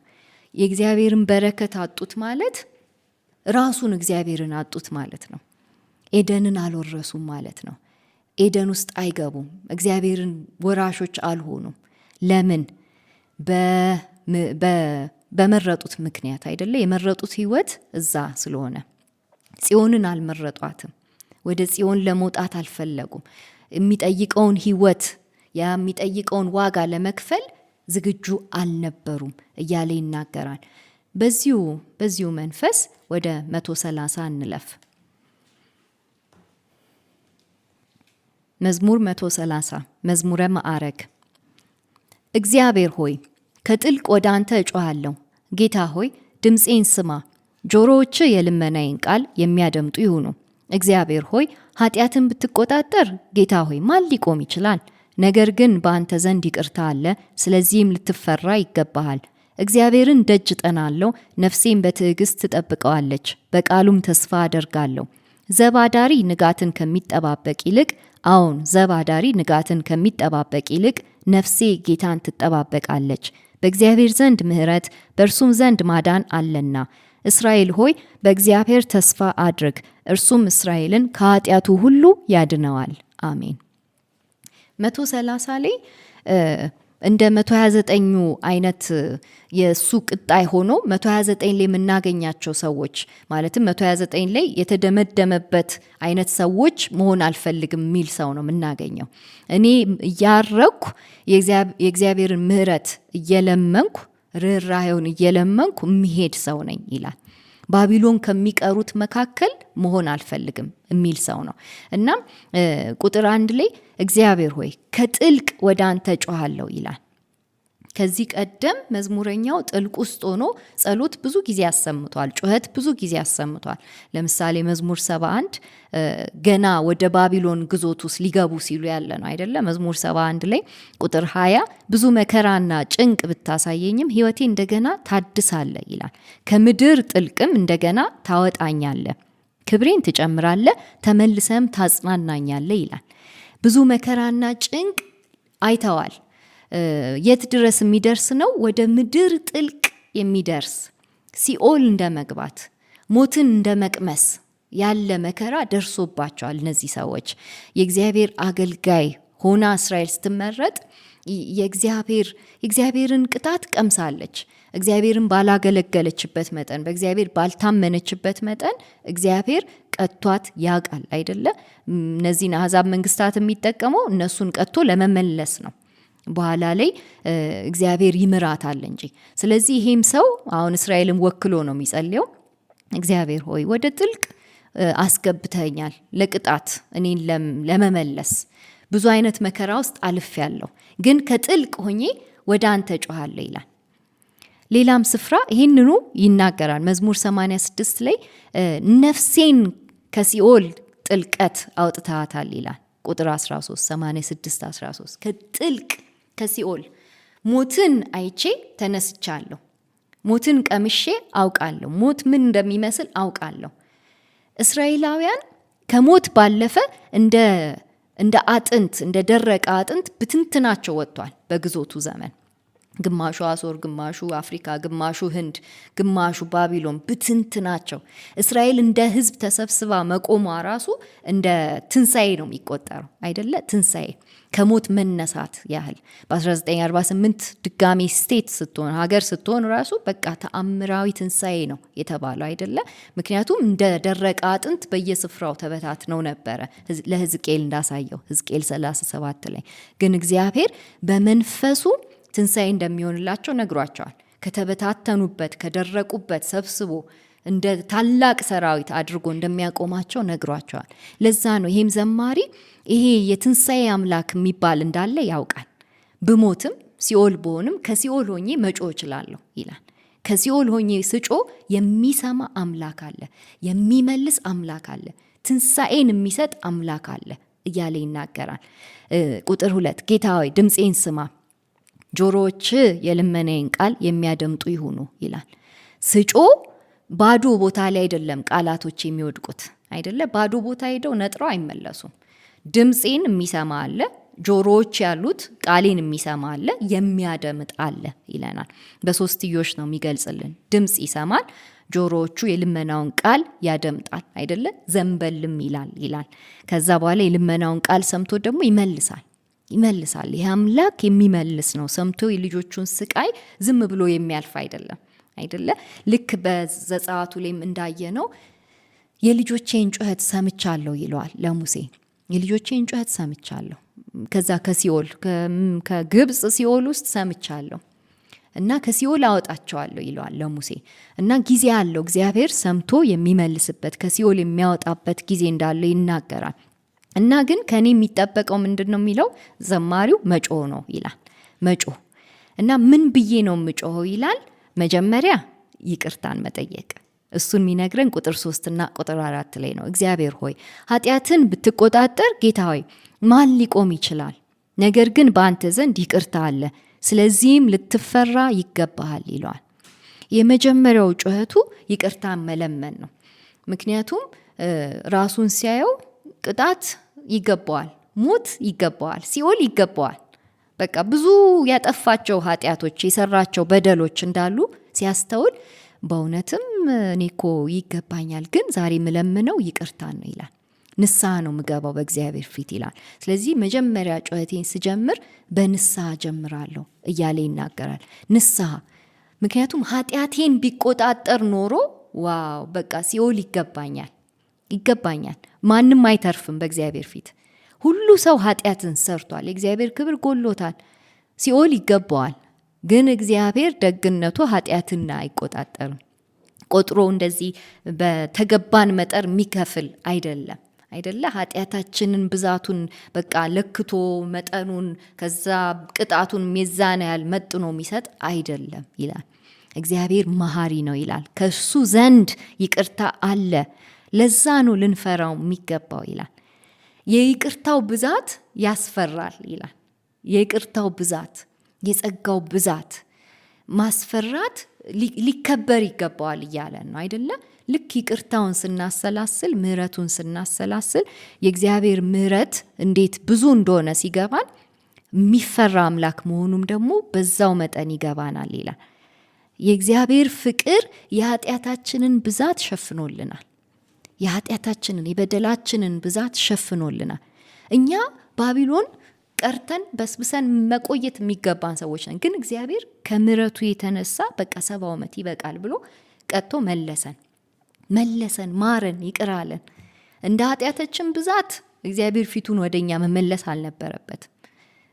የእግዚአብሔርን በረከት አጡት ማለት ራሱን እግዚአብሔርን አጡት ማለት ነው። ኤደንን አልወረሱም ማለት ነው። ኤደን ውስጥ አይገቡም። እግዚአብሔርን ወራሾች አልሆኑም። ለምን? በመረጡት ምክንያት አይደለ? የመረጡት ህይወት እዛ ስለሆነ ጽዮንን አልመረጧትም። ወደ ጽዮን ለመውጣት አልፈለጉም። የሚጠይቀውን ህይወት የሚጠይቀውን ዋጋ ለመክፈል ዝግጁ አልነበሩም እያለ ይናገራል። በዚሁ መንፈስ ወደ 130 እንለፍ። መዝሙር 130 መዝሙረ ማዕረግ። እግዚአብሔር ሆይ ከጥልቅ ወደ አንተ እጮሃለሁ። ጌታ ሆይ ድምፄን ስማ። ጆሮዎች የልመናዬን ቃል የሚያደምጡ ይሁኑ። እግዚአብሔር ሆይ ኃጢአትን ብትቆጣጠር ጌታ ሆይ ማን ሊቆም ይችላል? ነገር ግን በአንተ ዘንድ ይቅርታ አለ፣ ስለዚህም ልትፈራ ይገባሃል። እግዚአብሔርን ደጅ ጠናለሁ፣ ነፍሴም በትዕግስት ትጠብቀዋለች፣ በቃሉም ተስፋ አደርጋለሁ። ዘባዳሪ ንጋትን ከሚጠባበቅ ይልቅ ዘባዳሪ ንጋትን ከሚጠባበቅ ይልቅ ነፍሴ ጌታን ትጠባበቃለች። በእግዚአብሔር ዘንድ ምሕረት በእርሱም ዘንድ ማዳን አለና። እስራኤል ሆይ በእግዚአብሔር ተስፋ አድርግ፣ እርሱም እስራኤልን ከኃጢአቱ ሁሉ ያድነዋል። አሜን። 130 ላይ እንደ 129ኙ አይነት የሱ ቅጣይ ሆኖ 129 ላይ የምናገኛቸው ሰዎች ማለትም 129 ላይ የተደመደመበት አይነት ሰዎች መሆን አልፈልግም የሚል ሰው ነው የምናገኘው። እኔ እያረኩ የእግዚአብሔርን ምሕረት እየለመንኩ ርኅራኄውን እየለመንኩ የሚሄድ ሰው ነኝ ይላል። ባቢሎን ከሚቀሩት መካከል መሆን አልፈልግም የሚል ሰው ነው። እና ቁጥር 1 ላይ እግዚአብሔር ሆይ ከጥልቅ ወደ አንተ ጮሃለሁ ይላል። ከዚህ ቀደም መዝሙረኛው ጥልቅ ውስጥ ሆኖ ጸሎት ብዙ ጊዜ አሰምቷል፣ ጩኸት ብዙ ጊዜ አሰምቷል። ለምሳሌ መዝሙር 71 ገና ወደ ባቢሎን ግዞት ውስጥ ሊገቡ ሲሉ ያለ ነው አይደለ? መዝሙር 71 ላይ ቁጥር 20 ብዙ መከራና ጭንቅ ብታሳየኝም ሕይወቴ እንደገና ታድሳለ ይላል። ከምድር ጥልቅም እንደገና ታወጣኛለ፣ ክብሬን ትጨምራለ፣ ተመልሰም ታጽናናኛለ ይላል። ብዙ መከራና ጭንቅ አይተዋል። የት ድረስ የሚደርስ ነው? ወደ ምድር ጥልቅ የሚደርስ ሲኦል እንደ መግባት ሞትን እንደ መቅመስ ያለ መከራ ደርሶባቸዋል። እነዚህ ሰዎች የእግዚአብሔር አገልጋይ ሆና እስራኤል ስትመረጥ የእግዚአብሔርን ቅጣት ቀምሳለች። እግዚአብሔርን ባላገለገለችበት መጠን፣ በእግዚአብሔር ባልታመነችበት መጠን እግዚአብሔር ቀጥቷት ያውቃል አይደለ? እነዚህን አሕዛብ መንግስታት የሚጠቀመው እነሱን ቀጥቶ ለመመለስ ነው። በኋላ ላይ እግዚአብሔር ይምራታል እንጂ። ስለዚህ ይሄም ሰው አሁን እስራኤልን ወክሎ ነው የሚጸልየው። እግዚአብሔር ሆይ ወደ ጥልቅ አስገብተኛል ለቅጣት እኔን ለመመለስ ብዙ አይነት መከራ ውስጥ አልፌያለሁ፣ ግን ከጥልቅ ሆኜ ወደ አንተ ጮሃለሁ ይላል። ሌላም ስፍራ ይህንኑ ይናገራል። መዝሙር 86 ላይ ነፍሴን ከሲኦል ጥልቀት አውጥታታል ይላል። ቁጥር 13 86 13 ከጥልቅ ከሲኦል ሞትን አይቼ ተነስቻለሁ። ሞትን ቀምሼ አውቃለሁ። ሞት ምን እንደሚመስል አውቃለሁ። እስራኤላውያን ከሞት ባለፈ እንደ አጥንት እንደ ደረቀ አጥንት ብትንትናቸው ወጥቷል በግዞቱ ዘመን። ግማሹ አሶር፣ ግማሹ አፍሪካ፣ ግማሹ ህንድ፣ ግማሹ ባቢሎን ብትንትናቸው። እስራኤል እንደ ህዝብ ተሰብስባ መቆሟ ራሱ እንደ ትንሣኤ ነው የሚቆጠረው አይደለ? ትንሣኤ ከሞት መነሳት ያህል በ1948 ድጋሚ ስቴት ስትሆን ሀገር ስትሆን ራሱ በቃ ተአምራዊ ትንሣኤ ነው የተባለው አይደለ? ምክንያቱም እንደ ደረቀ አጥንት በየስፍራው ተበታትነው ነበረ ለሕዝቅኤል እንዳሳየው ሕዝቅኤል 37 ላይ። ግን እግዚአብሔር በመንፈሱ ትንሣኤ እንደሚሆንላቸው ነግሯቸዋል። ከተበታተኑበት ከደረቁበት ሰብስቦ እንደ ታላቅ ሰራዊት አድርጎ እንደሚያቆማቸው ነግሯቸዋል። ለዛ ነው ይሄም ዘማሪ ይሄ የትንሣኤ አምላክ የሚባል እንዳለ ያውቃል። ብሞትም ሲኦል ብሆንም ከሲኦል ሆኜ መጮ እችላለሁ ይላል። ከሲኦል ሆኜ ስጮ የሚሰማ አምላክ አለ፣ የሚመልስ አምላክ አለ፣ ትንሣኤን የሚሰጥ አምላክ አለ እያለ ይናገራል። ቁጥር 2 ጌታ ሆይ ድምፄን ስማ፣ ጆሮዎች የልመናዬን ቃል የሚያደምጡ ይሁኑ ይላል። ስጮ ባዶ ቦታ ላይ አይደለም ቃላቶች የሚወድቁት አይደለ? ባዶ ቦታ ሄደው ነጥረው አይመለሱም። ድምፄን የሚሰማ አለ፣ ጆሮዎች ያሉት ቃሌን የሚሰማ አለ፣ የሚያደምጥ አለ ይለናል። በሶስትዮሽ ነው የሚገልጽልን። ድምፅ ይሰማል፣ ጆሮዎቹ የልመናውን ቃል ያደምጣል አይደለ? ዘንበልም ይላል። ከዛ በኋላ የልመናውን ቃል ሰምቶ ደግሞ ይመልሳል። ይህ አምላክ የሚመልስ ነው። ሰምቶ የልጆቹን ስቃይ ዝም ብሎ የሚያልፍ አይደለም አይደለ? ልክ በዘጸአቱ ላይም እንዳየነው የልጆቼን ጩኸት ሰምቻለሁ ይለዋል ለሙሴ። የልጆቼን ጩኸት ሰምቻለሁ፣ ከዛ ከሲኦል ከግብፅ ሲኦል ውስጥ ሰምቻለሁ እና ከሲኦል አወጣቸዋለሁ ይለዋል ለሙሴ። እና ጊዜ አለው እግዚአብሔር ሰምቶ የሚመልስበት ከሲኦል የሚያወጣበት ጊዜ እንዳለው ይናገራል። እና ግን ከኔ የሚጠበቀው ምንድን ነው የሚለው ዘማሪው መጮህ ነው ይላል። መጮህ እና ምን ብዬ ነው የምጮኸው ይላል። መጀመሪያ ይቅርታን መጠየቅ። እሱን የሚነግረን ቁጥር 3 እና ቁጥር 4 ላይ ነው። እግዚአብሔር ሆይ ኃጢአትን ብትቆጣጠር ጌታ ሆይ ማን ሊቆም ይችላል? ነገር ግን በአንተ ዘንድ ይቅርታ አለ፣ ስለዚህም ልትፈራ ይገባሃል ይለዋል። የመጀመሪያው ጩኸቱ ይቅርታን መለመን ነው። ምክንያቱም ራሱን ሲያየው ቅጣት ይገባዋል፣ ሞት ይገባዋል፣ ሲኦል ይገባዋል። በቃ ብዙ ያጠፋቸው ኃጢአቶች የሰራቸው በደሎች እንዳሉ ሲያስተውል በእውነትም እኔ እኮ ይገባኛል፣ ግን ዛሬ ምለምነው ይቅርታን ነው ይላል። ንስሐ ነው ምገባው በእግዚአብሔር ፊት ይላል። ስለዚህ መጀመሪያ ጩኸቴን ስጀምር በንስሐ ጀምራለሁ እያለ ይናገራል። ንስሐ ምክንያቱም ኃጢአቴን ቢቆጣጠር ኖሮ ዋው በቃ ሲኦል ይገባኛል። ማንም አይተርፍም በእግዚአብሔር ፊት። ሁሉ ሰው ኃጢአትን ሰርቷል፣ የእግዚአብሔር ክብር ጎሎታል፣ ሲኦል ይገባዋል። ግን እግዚአብሔር ደግነቱ ኃጢአትን አይቆጣጠርም። ቆጥሮ እንደዚህ በተገባን መጠር የሚከፍል አይደለ ኃጢአታችንን ብዛቱን በቃ ለክቶ መጠኑን ከዛ ቅጣቱን ሚዛን ያህል መጥኖ የሚሰጥ አይደለም ይላል። እግዚአብሔር መሐሪ ነው ይላል። ከሱ ዘንድ ይቅርታ አለ፣ ለዛ ነው ልንፈራው የሚገባው ይላል። የይቅርታው ብዛት ያስፈራል ይላል። የይቅርታው ብዛት፣ የጸጋው ብዛት ማስፈራት ሊከበር ይገባዋል እያለ ነው አይደለ? ልክ ይቅርታውን ስናሰላስል፣ ምህረቱን ስናሰላስል የእግዚአብሔር ምህረት እንዴት ብዙ እንደሆነ ሲገባን የሚፈራ አምላክ መሆኑም ደግሞ በዛው መጠን ይገባናል ይላል። የእግዚአብሔር ፍቅር የኃጢአታችንን ብዛት ሸፍኖልናል። የኃጢአታችንን የበደላችንን ብዛት ሸፍኖልናል። እኛ ባቢሎን ቀርተን በስብሰን መቆየት የሚገባን ሰዎች ነን። ግን እግዚአብሔር ከምሕረቱ የተነሳ በቃ 70 ዓመት ይበቃል ብሎ ቀጥቶ መለሰን፣ ማረን፣ ይቅራለን። እንደ ኃጢአታችን ብዛት እግዚአብሔር ፊቱን ወደኛ መመለስ አልነበረበትም።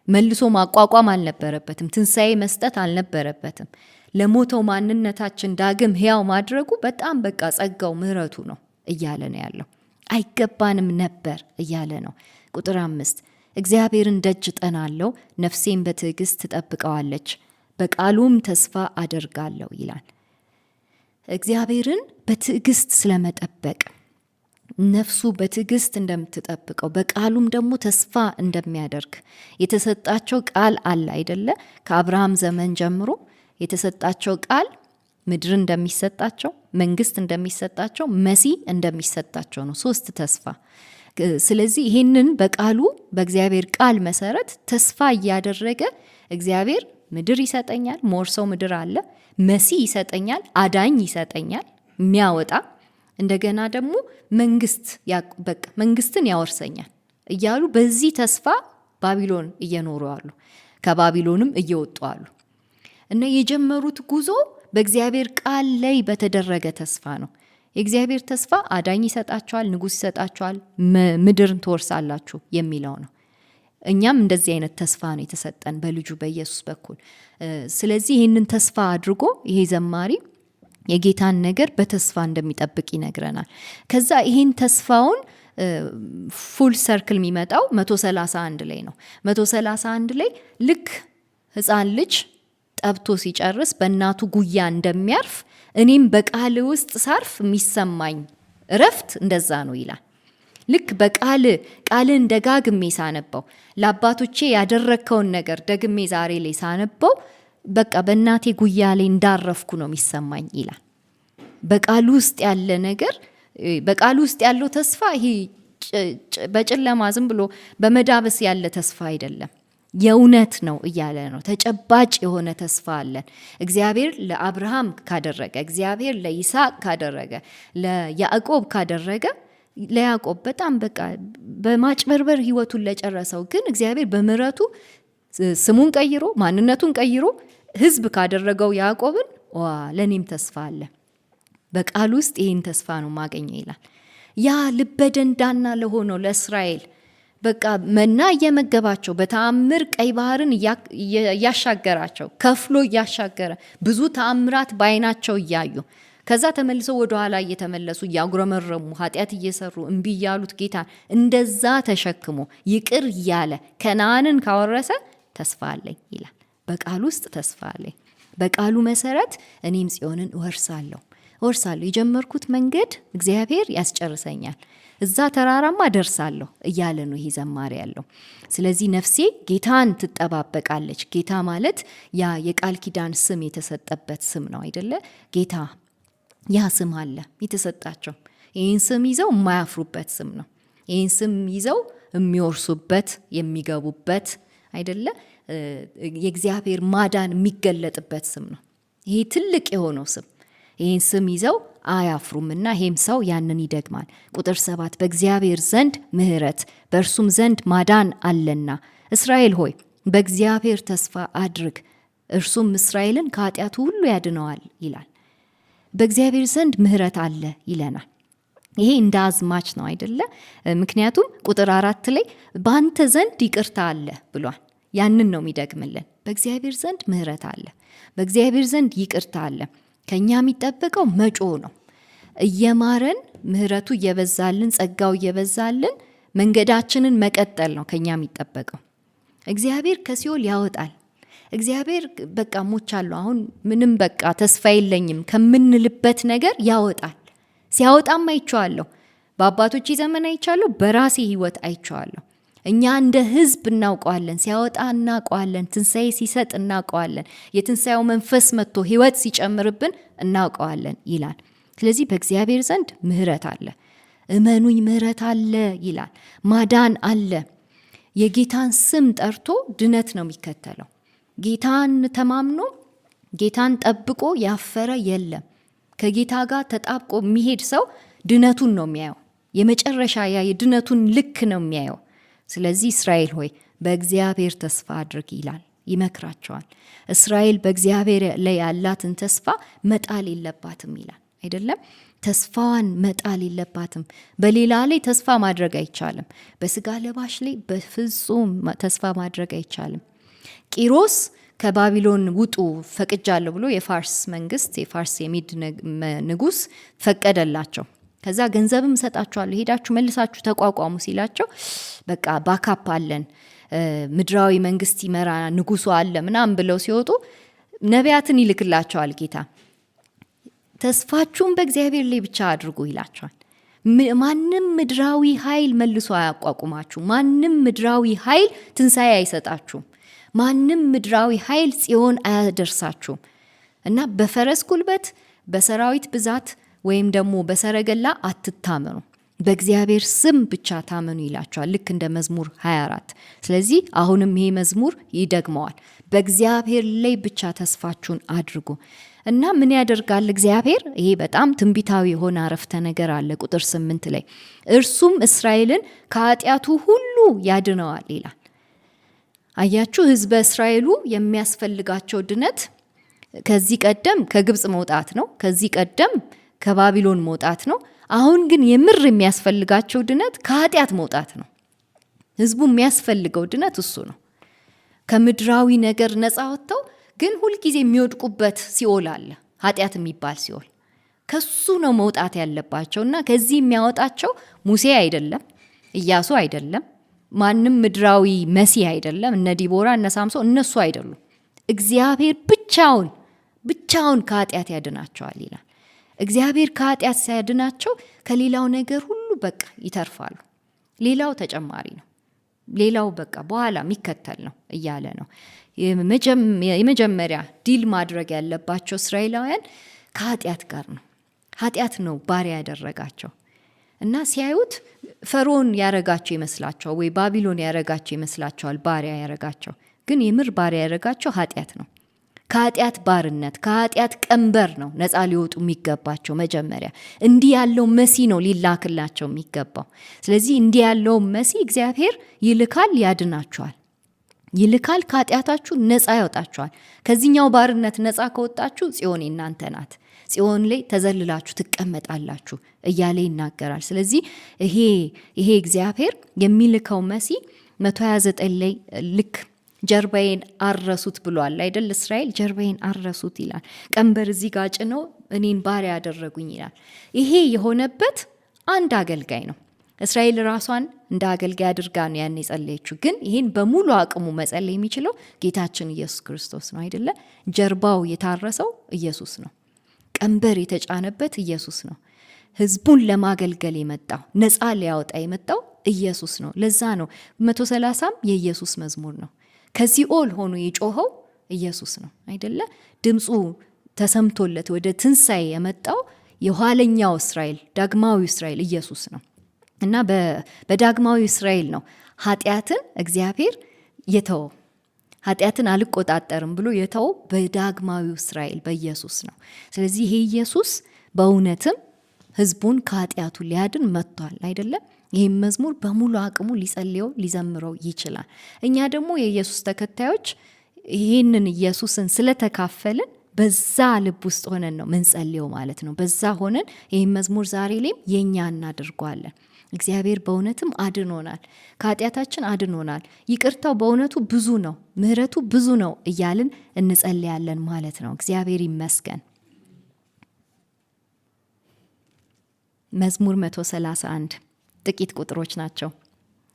መልሶ ማቋቋም አልነበረበትም። ትንሣኤ መስጠት አልነበረበትም። ለሞተው ማንነታችን ዳግም ሕያው ማድረጉ በጣም በቃ ጸጋው ምሕረቱ ነው እያለ ነው ያለው። አይገባንም ነበር እያለ ነው። ቁጥር 5 እግዚአብሔርን ደጅ ጠናለው፣ ነፍሴን በትዕግስት ትጠብቀዋለች፣ በቃሉም ተስፋ አደርጋለሁ ይላል። እግዚአብሔርን በትዕግስት ስለመጠበቅ ነፍሱ በትዕግስት እንደምትጠብቀው በቃሉም ደግሞ ተስፋ እንደሚያደርግ የተሰጣቸው ቃል አለ አይደለ? ከአብርሃም ዘመን ጀምሮ የተሰጣቸው ቃል ምድር እንደሚሰጣቸው፣ መንግስት እንደሚሰጣቸው፣ መሲህ እንደሚሰጣቸው ነው። 3 ተስፋ። ስለዚህ ይህንን በቃሉ በእግዚአብሔር ቃል መሰረት ተስፋ እያደረገ እግዚአብሔር ምድር ይሰጠኛል፣ ሞርሰው ምድር አለ፣ መሲህ ይሰጠኛል፣ አዳኝ ይሰጠኛል የሚያወጣ፣ እንደገና ደግሞ መንግስትን ያወርሰኛል እያሉ በዚህ ተስፋ ባቢሎን እየኖሩ አሉ፣ ከባቢሎንም እየወጡ አሉ። እና የጀመሩት ጉዞ በእግዚአብሔር ቃል ላይ በተደረገ ተስፋ ነው። የእግዚአብሔር ተስፋ አዳኝ ይሰጣቸዋል፣ ንጉሥ ይሰጣቸዋል፣ ምድርን ትወርሳላችሁ የሚለው ነው። እኛም እንደዚህ አይነት ተስፋ ነው የተሰጠን በልጁ በኢየሱስ በኩል። ስለዚህ ይህንን ተስፋ አድርጎ ይሄ ዘማሪ የጌታን ነገር በተስፋ እንደሚጠብቅ ይነግረናል። ከዛ ይህን ተስፋውን ፉል ሰርክል የሚመጣው 131 ላይ ነው። 131 ላይ ልክ ሕፃን ልጅ ጠብቶ ሲጨርስ በእናቱ ጉያ እንደሚያርፍ እኔም በቃል ውስጥ ሳርፍ የሚሰማኝ እረፍት እንደዛ ነው ይላል። ልክ ቃልን ደጋግሜ ሳነበው ለአባቶቼ ያደረግከውን ነገር ደግሜ ዛሬ ላይ ሳነበው በቃ በእናቴ ጉያ ላይ እንዳረፍኩ ነው የሚሰማኝ ይላል። በቃሉ ውስጥ ያለ ነገር፣ በቃሉ ውስጥ ያለው ተስፋ ይሄ በጨለማ ዝም ብሎ በመዳበስ ያለ ተስፋ አይደለም፣ የእውነት ነው እያለ ነው። ተጨባጭ የሆነ ተስፋ አለን። እግዚአብሔር ለአብርሃም ካደረገ፣ እግዚአብሔር ለይስሐቅ ካደረገ፣ ለያዕቆብ ካደረገ፣ ለያዕቆብ በጣም በቃ በማጭበርበር ህይወቱን ለጨረሰው ግን እግዚአብሔር በምሕረቱ ስሙን ቀይሮ ማንነቱን ቀይሮ ህዝብ ካደረገው ያዕቆብን ለኔም ተስፋ አለ። በቃል ውስጥ ይህን ተስፋ ነው ማገኘው ይላል። ያ ልበደንዳና ለሆነው ለእስራኤል በቃ መና እየመገባቸው በተአምር ቀይ ባህርን እያሻገራቸው ከፍሎ እያሻገረ ብዙ ተአምራት በዓይናቸው እያዩ ከዛ ተመልሰው ወደ ኋላ እየተመለሱ እያጉረመረሙ ኃጢአት እየሰሩ እምቢ እያሉት ጌታ እንደዛ ተሸክሞ ይቅር እያለ ከነዓንን ካወረሰ ተስፋ አለኝ ይላል። በቃሉ ውስጥ ተስፋ አለኝ። በቃሉ መሰረት እኔም ጽዮንን እወርሳለሁ። የጀመርኩት መንገድ እግዚአብሔር ያስጨርሰኛል፣ እዛ ተራራማ ደርሳለሁ እያለ ነው ይሄ ዘማሪ ያለው። ስለዚህ ነፍሴ ጌታን ትጠባበቃለች። ጌታ ማለት ያ የቃል ኪዳን ስም የተሰጠበት ስም ነው አይደለ? ጌታ ያ ስም አለ የተሰጣቸው። ይህን ስም ይዘው የማያፍሩበት ስም ነው። ይህን ስም ይዘው የሚወርሱበት የሚገቡበት አይደለ? የእግዚአብሔር ማዳን የሚገለጥበት ስም ነው። ይሄ ትልቅ የሆነው ስም። ይህን ስም ይዘው አያፍሩምና ይሄም ሰው ያንን ይደግማል። ቁጥር 7 በእግዚአብሔር ዘንድ ምሕረት በእርሱም ዘንድ ማዳን አለና እስራኤል ሆይ በእግዚአብሔር ተስፋ አድርግ እርሱም እስራኤልን ከኃጢአቱ ሁሉ ያድነዋል ይላል። በእግዚአብሔር ዘንድ ምሕረት አለ ይለናል። ይሄ እንደ አዝማች ነው አይደለ? ምክንያቱም ቁጥር 4 ላይ በአንተ ዘንድ ይቅርታ አለ ብሏል። ያንን ነው የሚደግምልን። በእግዚአብሔር ዘንድ ምሕረት አለ፣ በእግዚአብሔር ዘንድ ይቅርታ አለ። ከኛ የሚጠበቀው መጮ ነው። እየማረን ምሕረቱ እየበዛልን ጸጋው እየበዛልን መንገዳችንን መቀጠል ነው ከኛ የሚጠበቀው። እግዚአብሔር ከሲኦል ያወጣል። እግዚአብሔር በቃ ሞቻለሁ አሁን ምንም በቃ ተስፋ የለኝም ከምንልበት ነገር ያወጣል። ሲያወጣም አይቼዋለሁ። በአባቶች ዘመን አይቻለሁ፣ በራሴ ህይወት አይቼዋለሁ። እኛ እንደ ህዝብ እናውቀዋለን፣ ሲያወጣ እናውቀዋለን፣ ትንሣኤ ሲሰጥ እናውቀዋለን፣ የትንሣኤው መንፈስ መጥቶ ህይወት ሲጨምርብን እናውቀዋለን ይላል። ስለዚህ በእግዚአብሔር ዘንድ ምሕረት አለ፣ እመኑኝ ምሕረት አለ ይላል። ማዳን አለ። የጌታን ስም ጠርቶ ድነት ነው የሚከተለው። ጌታን ተማምኖ ጌታን ጠብቆ ያፈረ የለም። ከጌታ ጋር ተጣብቆ የሚሄድ ሰው ድነቱን ነው የሚያየው። የመጨረሻ ያ የድነቱን ልክ ነው የሚያየው። ስለዚህ እስራኤል ሆይ በእግዚአብሔር ተስፋ አድርግ ይላል፣ ይመክራቸዋል። እስራኤል በእግዚአብሔር ላይ ያላትን ተስፋ መጣል የለባትም ይላል አይደለም? ተስፋዋን መጣል የለባትም። በሌላ ላይ ተስፋ ማድረግ አይቻልም። በስጋ ለባሽ ላይ በፍጹም ተስፋ ማድረግ አይቻልም። ቂሮስ ከባቢሎን ውጡ ፈቅጃለሁ ብሎ የፋርስ መንግስት የፋርስ የሚድ ንጉስ ፈቀደላቸው። ከዛ ገንዘብም ሰጣቸዋለሁ ሄዳችሁ መልሳችሁ ተቋቋሙ ሲላቸው በቃ ባካፕ አለን ምድራዊ መንግስት ይመራ ንጉሱ አለ ምናምን ብለው ሲወጡ ነቢያትን ይልክላቸዋል ጌታ። ተስፋችሁን በእግዚአብሔር ላይ ብቻ አድርጉ ይላቸዋል። ማንም ምድራዊ ኃይል መልሶ አያቋቁማችሁ። ማንም ምድራዊ ኃይል ትንሣኤ አይሰጣችሁም። ማንም ምድራዊ ኃይል ጽዮን አያደርሳችሁም። እና በፈረስ ጉልበት በሰራዊት ብዛት ወይም ደግሞ በሰረገላ አትታመኑ፣ በእግዚአብሔር ስም ብቻ ታመኑ ይላቸዋል። ልክ እንደ መዝሙር 24። ስለዚህ አሁንም ይሄ መዝሙር ይደግመዋል። በእግዚአብሔር ላይ ብቻ ተስፋችሁን አድርጉ። እና ምን ያደርጋል እግዚአብሔር? ይሄ በጣም ትንቢታዊ የሆነ አረፍተ ነገር አለ ቁጥር 8 ላይ እርሱም እስራኤልን ከኃጢአቱ ሁሉ ያድነዋል ይላል። አያችሁ፣ ህዝበ እስራኤሉ የሚያስፈልጋቸው ድነት ከዚህ ቀደም ከግብጽ መውጣት ነው። ከዚህ ቀደም ከባቢሎን መውጣት ነው። አሁን ግን የምር የሚያስፈልጋቸው ድነት ከኃጢአት መውጣት ነው። ህዝቡ የሚያስፈልገው ድነት እሱ ነው። ከምድራዊ ነገር ነፃ ወጥተው ግን ሁልጊዜ የሚወድቁበት ሲኦል አለ፣ ኃጢአት የሚባል ሲኦል። ከሱ ነው መውጣት ያለባቸውና ከዚህ የሚያወጣቸው ሙሴ አይደለም፣ ኢያሱ አይደለም፣ ማንም ምድራዊ መሲህ አይደለም፣ እነ ዲቦራ እነ ሳምሶን እነሱ አይደሉም። እግዚአብሔር ብቻውን ከኃጢአት ያድናቸዋል ይላል። እግዚአብሔር ከኃጢአት ሲያድናቸው ከሌላው ነገር ሁሉ በቃ ይተርፋሉ። ሌላው ተጨማሪ ነው፣ ሌላው በቃ በኋላ የሚከተል ነው እያለ ነው። የመጀመሪያ ዲል ማድረግ ያለባቸው እስራኤላውያን ከኃጢአት ጋር ነው። ኃጢአት ነው ባሪያ ያደረጋቸው እና ሲያዩት ፈርዖን ያረጋቸው ይመስላቸዋል፣ ወይ ባቢሎን ያረጋቸው ይመስላቸዋል ባሪያ ያረጋቸው። ግን የምር ባሪያ ያረጋቸው ኃጢአት ነው። ከኃጢአት ባርነት ከኃጢአት ቀንበር ነው ነፃ ሊወጡ የሚገባቸው። መጀመሪያ እንዲህ ያለው መሲህ ነው ሊላክላቸው የሚገባው። ስለዚህ እንዲህ ያለው መሲህ እግዚአብሔር ይልካል፣ ያድናቸዋል፣ ይልካል፣ ከኃጢአታችሁ ነፃ ያወጣችኋል። ከዚህኛው ባርነት ነፃ ከወጣችሁ ጽዮን እናንተ ናት፣ ጽዮን ላይ ተዘልላችሁ ትቀመጣላችሁ እያለ ይናገራል። ስለዚህ ይሄ እግዚአብሔር የሚልከው መሲህ 129 ላይ ልክ ጀርባዬን አረሱት ብሏል አይደል? እስራኤል ጀርባዬን አረሱት ይላል። ቀንበር እዚህ ጋር ጭነው እኔን ባሪያ ያደረጉኝ ይላል። ይሄ የሆነበት አንድ አገልጋይ ነው። እስራኤል ራሷን እንደ አገልጋይ አድርጋ ነው ያን የጸለየችው። ግን ይሄን በሙሉ አቅሙ መጸለይ የሚችለው ጌታችን ኢየሱስ ክርስቶስ ነው አይደለ? ጀርባው የታረሰው ኢየሱስ ነው። ቀንበር የተጫነበት ኢየሱስ ነው። ህዝቡን ለማገልገል የመጣው ነፃ ሊያወጣ የመጣው ኢየሱስ ነው። ለዛ ነው 130ም የኢየሱስ መዝሙር ነው። ከሲኦል ሆኖ የጮኸው ኢየሱስ ነው አይደለ? ድምፁ ተሰምቶለት ወደ ትንሣኤ የመጣው የኋለኛው እስራኤል ዳግማዊ እስራኤል ኢየሱስ ነው። እና በዳግማዊ እስራኤል ነው ኃጢአትን እግዚአብሔር የተወው። ኃጢአትን አልቆጣጠርም ብሎ የተወው በዳግማዊ እስራኤል በኢየሱስ ነው። ስለዚህ ይሄ ኢየሱስ በእውነትም ህዝቡን ከኃጢአቱ ሊያድን መጥቷል አይደለም? ይህም መዝሙር በሙሉ አቅሙ ሊጸልየው ሊዘምረው ይችላል። እኛ ደግሞ የኢየሱስ ተከታዮች ይህንን ኢየሱስን ስለተካፈልን በዛ ልብ ውስጥ ሆነን ነው ምንጸልየው ማለት ነው። በዛ ሆነን ይህም መዝሙር ዛሬ ላይም የኛ እናድርጓለን። እግዚአብሔር በእውነትም አድኖናል፣ ከኃጢአታችን አድኖናል። ይቅርታው በእውነቱ ብዙ ነው፣ ምህረቱ ብዙ ነው እያልን እንጸልያለን ማለት ነው። እግዚአብሔር ይመስገን። መዝሙር 131 ጥቂት ቁጥሮች ናቸው።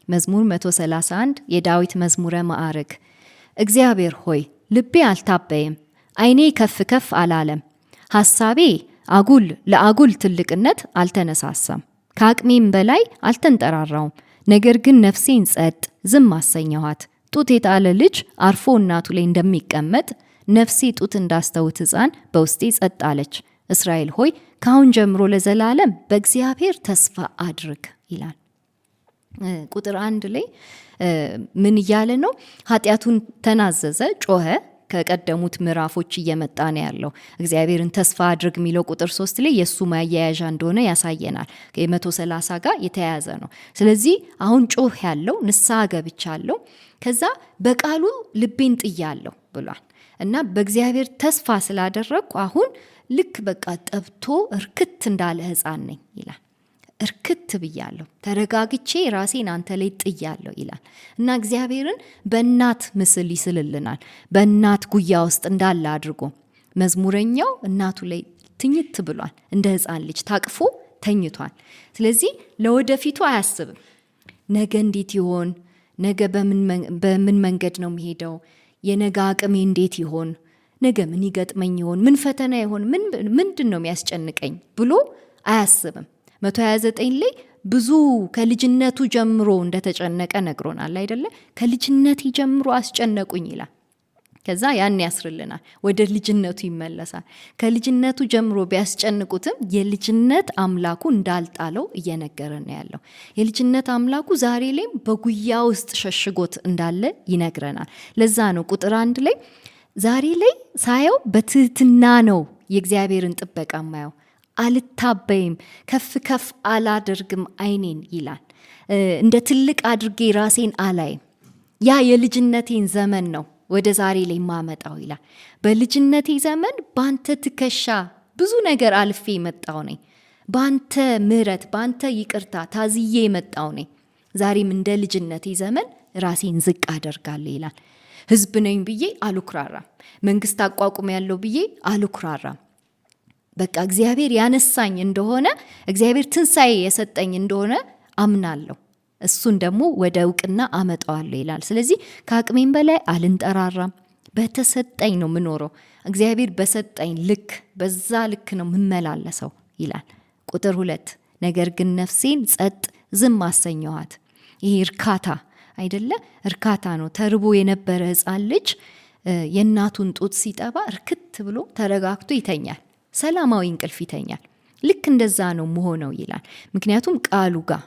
መዝሙር 131 የዳዊት መዝሙረ ማዕርግ። እግዚአብሔር ሆይ ልቤ አልታበየም፣ ዓይኔ ከፍ ከፍ አላለም። ሐሳቤ ለአጉል ትልቅነት አልተነሳሳም፣ ከአቅሜም በላይ አልተንጠራራውም። ነገር ግን ነፍሴን ጸጥ ዝም አሰኘኋት። ጡት የጣለ ልጅ አርፎ እናቱ ላይ እንደሚቀመጥ ነፍሴ ጡት እንዳስተውት ሕፃን በውስጤ ጸጥ አለች። እስራኤል ሆይ ካሁን ጀምሮ ለዘላለም በእግዚአብሔር ተስፋ አድርግ ይላል። ቁጥር 1 ላይ ምን እያለ ነው? ኃጢአቱን ተናዘዘ፣ ጮኸ። ከቀደሙት ምዕራፎች እየመጣ ነው ያለው። እግዚአብሔርን ተስፋ አድርግ የሚለው ቁጥር 3 ላይ የሱ ማያያዣ እንደሆነ ያሳየናል። ከ130 ጋር የተያያዘ ነው። ስለዚህ አሁን ጮህ ያለው ንስሐ ገብቻለሁ፣ ከዛ በቃሉ ልቤን ጥያለሁ ብሏል እና በእግዚአብሔር ተስፋ ስላደረግኩ አሁን ልክ በቃ ጠብቶ እርክት እንዳለ ሕፃን ነኝ ይላል። እርክት ብያለሁ፣ ተረጋግቼ ራሴን አንተ ላይ ጥያለሁ ይላል እና እግዚአብሔርን በእናት ምስል ይስልልናል። በእናት ጉያ ውስጥ እንዳለ አድርጎ መዝሙረኛው እናቱ ላይ ትኝት ብሏል። እንደ ሕፃን ልጅ ታቅፎ ተኝቷል። ስለዚህ ለወደፊቱ አያስብም። ነገ እንዴት ይሆን? ነገ በምን መንገድ ነው የሚሄደው? የነገ አቅሜ እንዴት ይሆን? ነገ ምን ይገጥመኝ ይሆን? ምን ፈተና ይሆን? ምንድን ነው የሚያስጨንቀኝ ብሎ አያስብም። 129 ላይ ብዙ ከልጅነቱ ጀምሮ እንደተጨነቀ ነግሮናል አይደለ? ከልጅነቴ ጀምሮ አስጨነቁኝ ይላል። ከዛ ያን ያስርልናል፣ ወደ ልጅነቱ ይመለሳል። ከልጅነቱ ጀምሮ ቢያስጨንቁትም የልጅነት አምላኩ እንዳልጣለው እየነገረን ያለው የልጅነት አምላኩ ዛሬ ላይም በጉያ ውስጥ ሸሽጎት እንዳለ ይነግረናል። ለዛ ነው ቁጥር 1 ላይ ዛሬ ላይ ሳየው በትህትና ነው የእግዚአብሔርን ጥበቃ ማየው፣ አልታበይም፣ ከፍ ከፍ አላደርግም ዓይኔን ይላል። እንደ ትልቅ አድርጌ ራሴን አላይም። ያ የልጅነቴን ዘመን ነው ወደ ዛሬ ላይ ማመጣው ይላል። በልጅነቴ ዘመን ባንተ ትከሻ ብዙ ነገር አልፌ የመጣው ነኝ። ባንተ ምህረት፣ ባንተ ይቅርታ ታዝዬ የመጣው ነኝ። ዛሬም እንደ ልጅነቴ ዘመን ራሴን ዝቅ አደርጋለሁ ይላል። ሕዝብ ነኝ ብዬ አልኩራራም። መንግስት አቋቁም ያለው ብዬ አልኩራራም። በቃ እግዚአብሔር ያነሳኝ እንደሆነ፣ እግዚአብሔር ትንሣኤ የሰጠኝ እንደሆነ አምናለሁ። እሱን ደግሞ ወደ እውቅና አመጣዋለሁ ይላል። ስለዚህ ከአቅሜም በላይ አልንጠራራም። በተሰጠኝ ነው ምኖረው። እግዚአብሔር በሰጠኝ ልክ በዛ ልክ ነው ምመላለሰው ይላል። ቁጥር 2 ነገር ግን ነፍሴን ጸጥ ዝም አሰኘኋት። ይሄ እርካታ አይደለ? እርካታ ነው። ተርቦ የነበረ ሕፃን ልጅ የእናቱን ጡት ሲጠባ እርክት ብሎ ተረጋግቶ ይተኛል። ሰላማዊ እንቅልፍ ይተኛል። ልክ እንደዛ ነው መሆነው ይላል። ምክንያቱም ቃሉ ጋር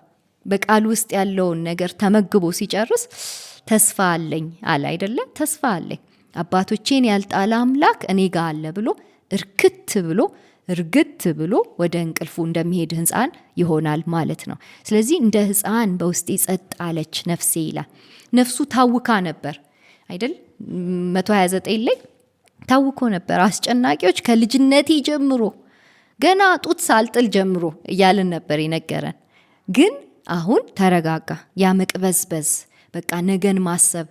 በቃሉ ውስጥ ያለውን ነገር ተመግቦ ሲጨርስ ተስፋ አለኝ አለ አይደለ? ተስፋ አለኝ፣ አባቶቼን ያልጣለ አምላክ እኔ ጋር አለ ብሎ እርክት ብሎ እርግት ብሎ ወደ እንቅልፉ እንደሚሄድ ሕፃን ይሆናል ማለት ነው። ስለዚህ እንደ ሕፃን በውስጤ ጸጥ አለች ነፍሴ ይላል። ነፍሱ ታውካ ነበር አይደል? 129 ላይ ታውኮ ነበር። አስጨናቂዎች ከልጅነቴ ጀምሮ ገና ጡት ሳልጥል ጀምሮ እያልን ነበር የነገረን። ግን አሁን ተረጋጋ። ያ መቅበዝበዝ፣ በቃ ነገን ማሰብ፣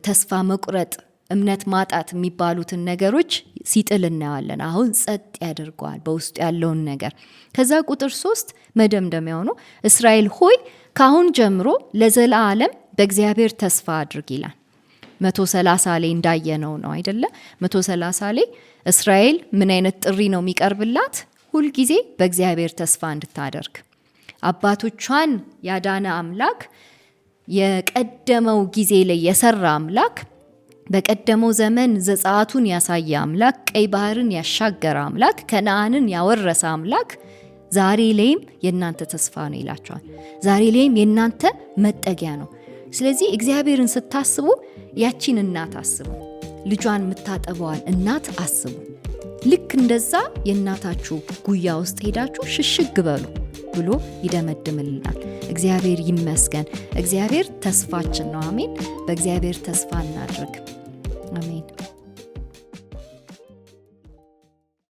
ተስፋ መቁረጥ፣ እምነት ማጣት የሚባሉትን ነገሮች ሲጥል እናያለን። አሁን ጸጥ ያደርገዋል በውስጡ ያለውን ነገር። ከዛ ቁጥር 3 መደምደሚያው ነው። እስራኤል ሆይ ካሁን ጀምሮ ለዘላለም በእግዚአብሔር ተስፋ አድርግ ይላል። 130 ላይ እንዳየነው ነው አይደለ? 130 ላይ እስራኤል ምን አይነት ጥሪ ነው የሚቀርብላት? ሁልጊዜ በእግዚአብሔር ተስፋ እንድታደርግ። አባቶቿን ያዳነ አምላክ፣ የቀደመው ጊዜ ላይ የሰራ አምላክ፣ በቀደመው ዘመን ዘጸአቱን ያሳየ አምላክ፣ ቀይ ባህርን ያሻገረ አምላክ፣ ከነዓንን ያወረሰ አምላክ ዛሬ ላይም የእናንተ ተስፋ ነው ይላቸዋል። ዛሬ ላይም የእናንተ መጠጊያ ነው። ስለዚህ እግዚአብሔርን ስታስቡ ያቺን እናት አስቡ። ልጇን የምታጠበዋን እናት አስቡ። ልክ እንደዛ የእናታችሁ ጉያ ውስጥ ሄዳችሁ ሽሽግ በሉ ብሎ ይደመድምልናል። እግዚአብሔር ይመስገን። እግዚአብሔር ተስፋችን ነው። አሜን። በእግዚአብሔር ተስፋ እናድርግ።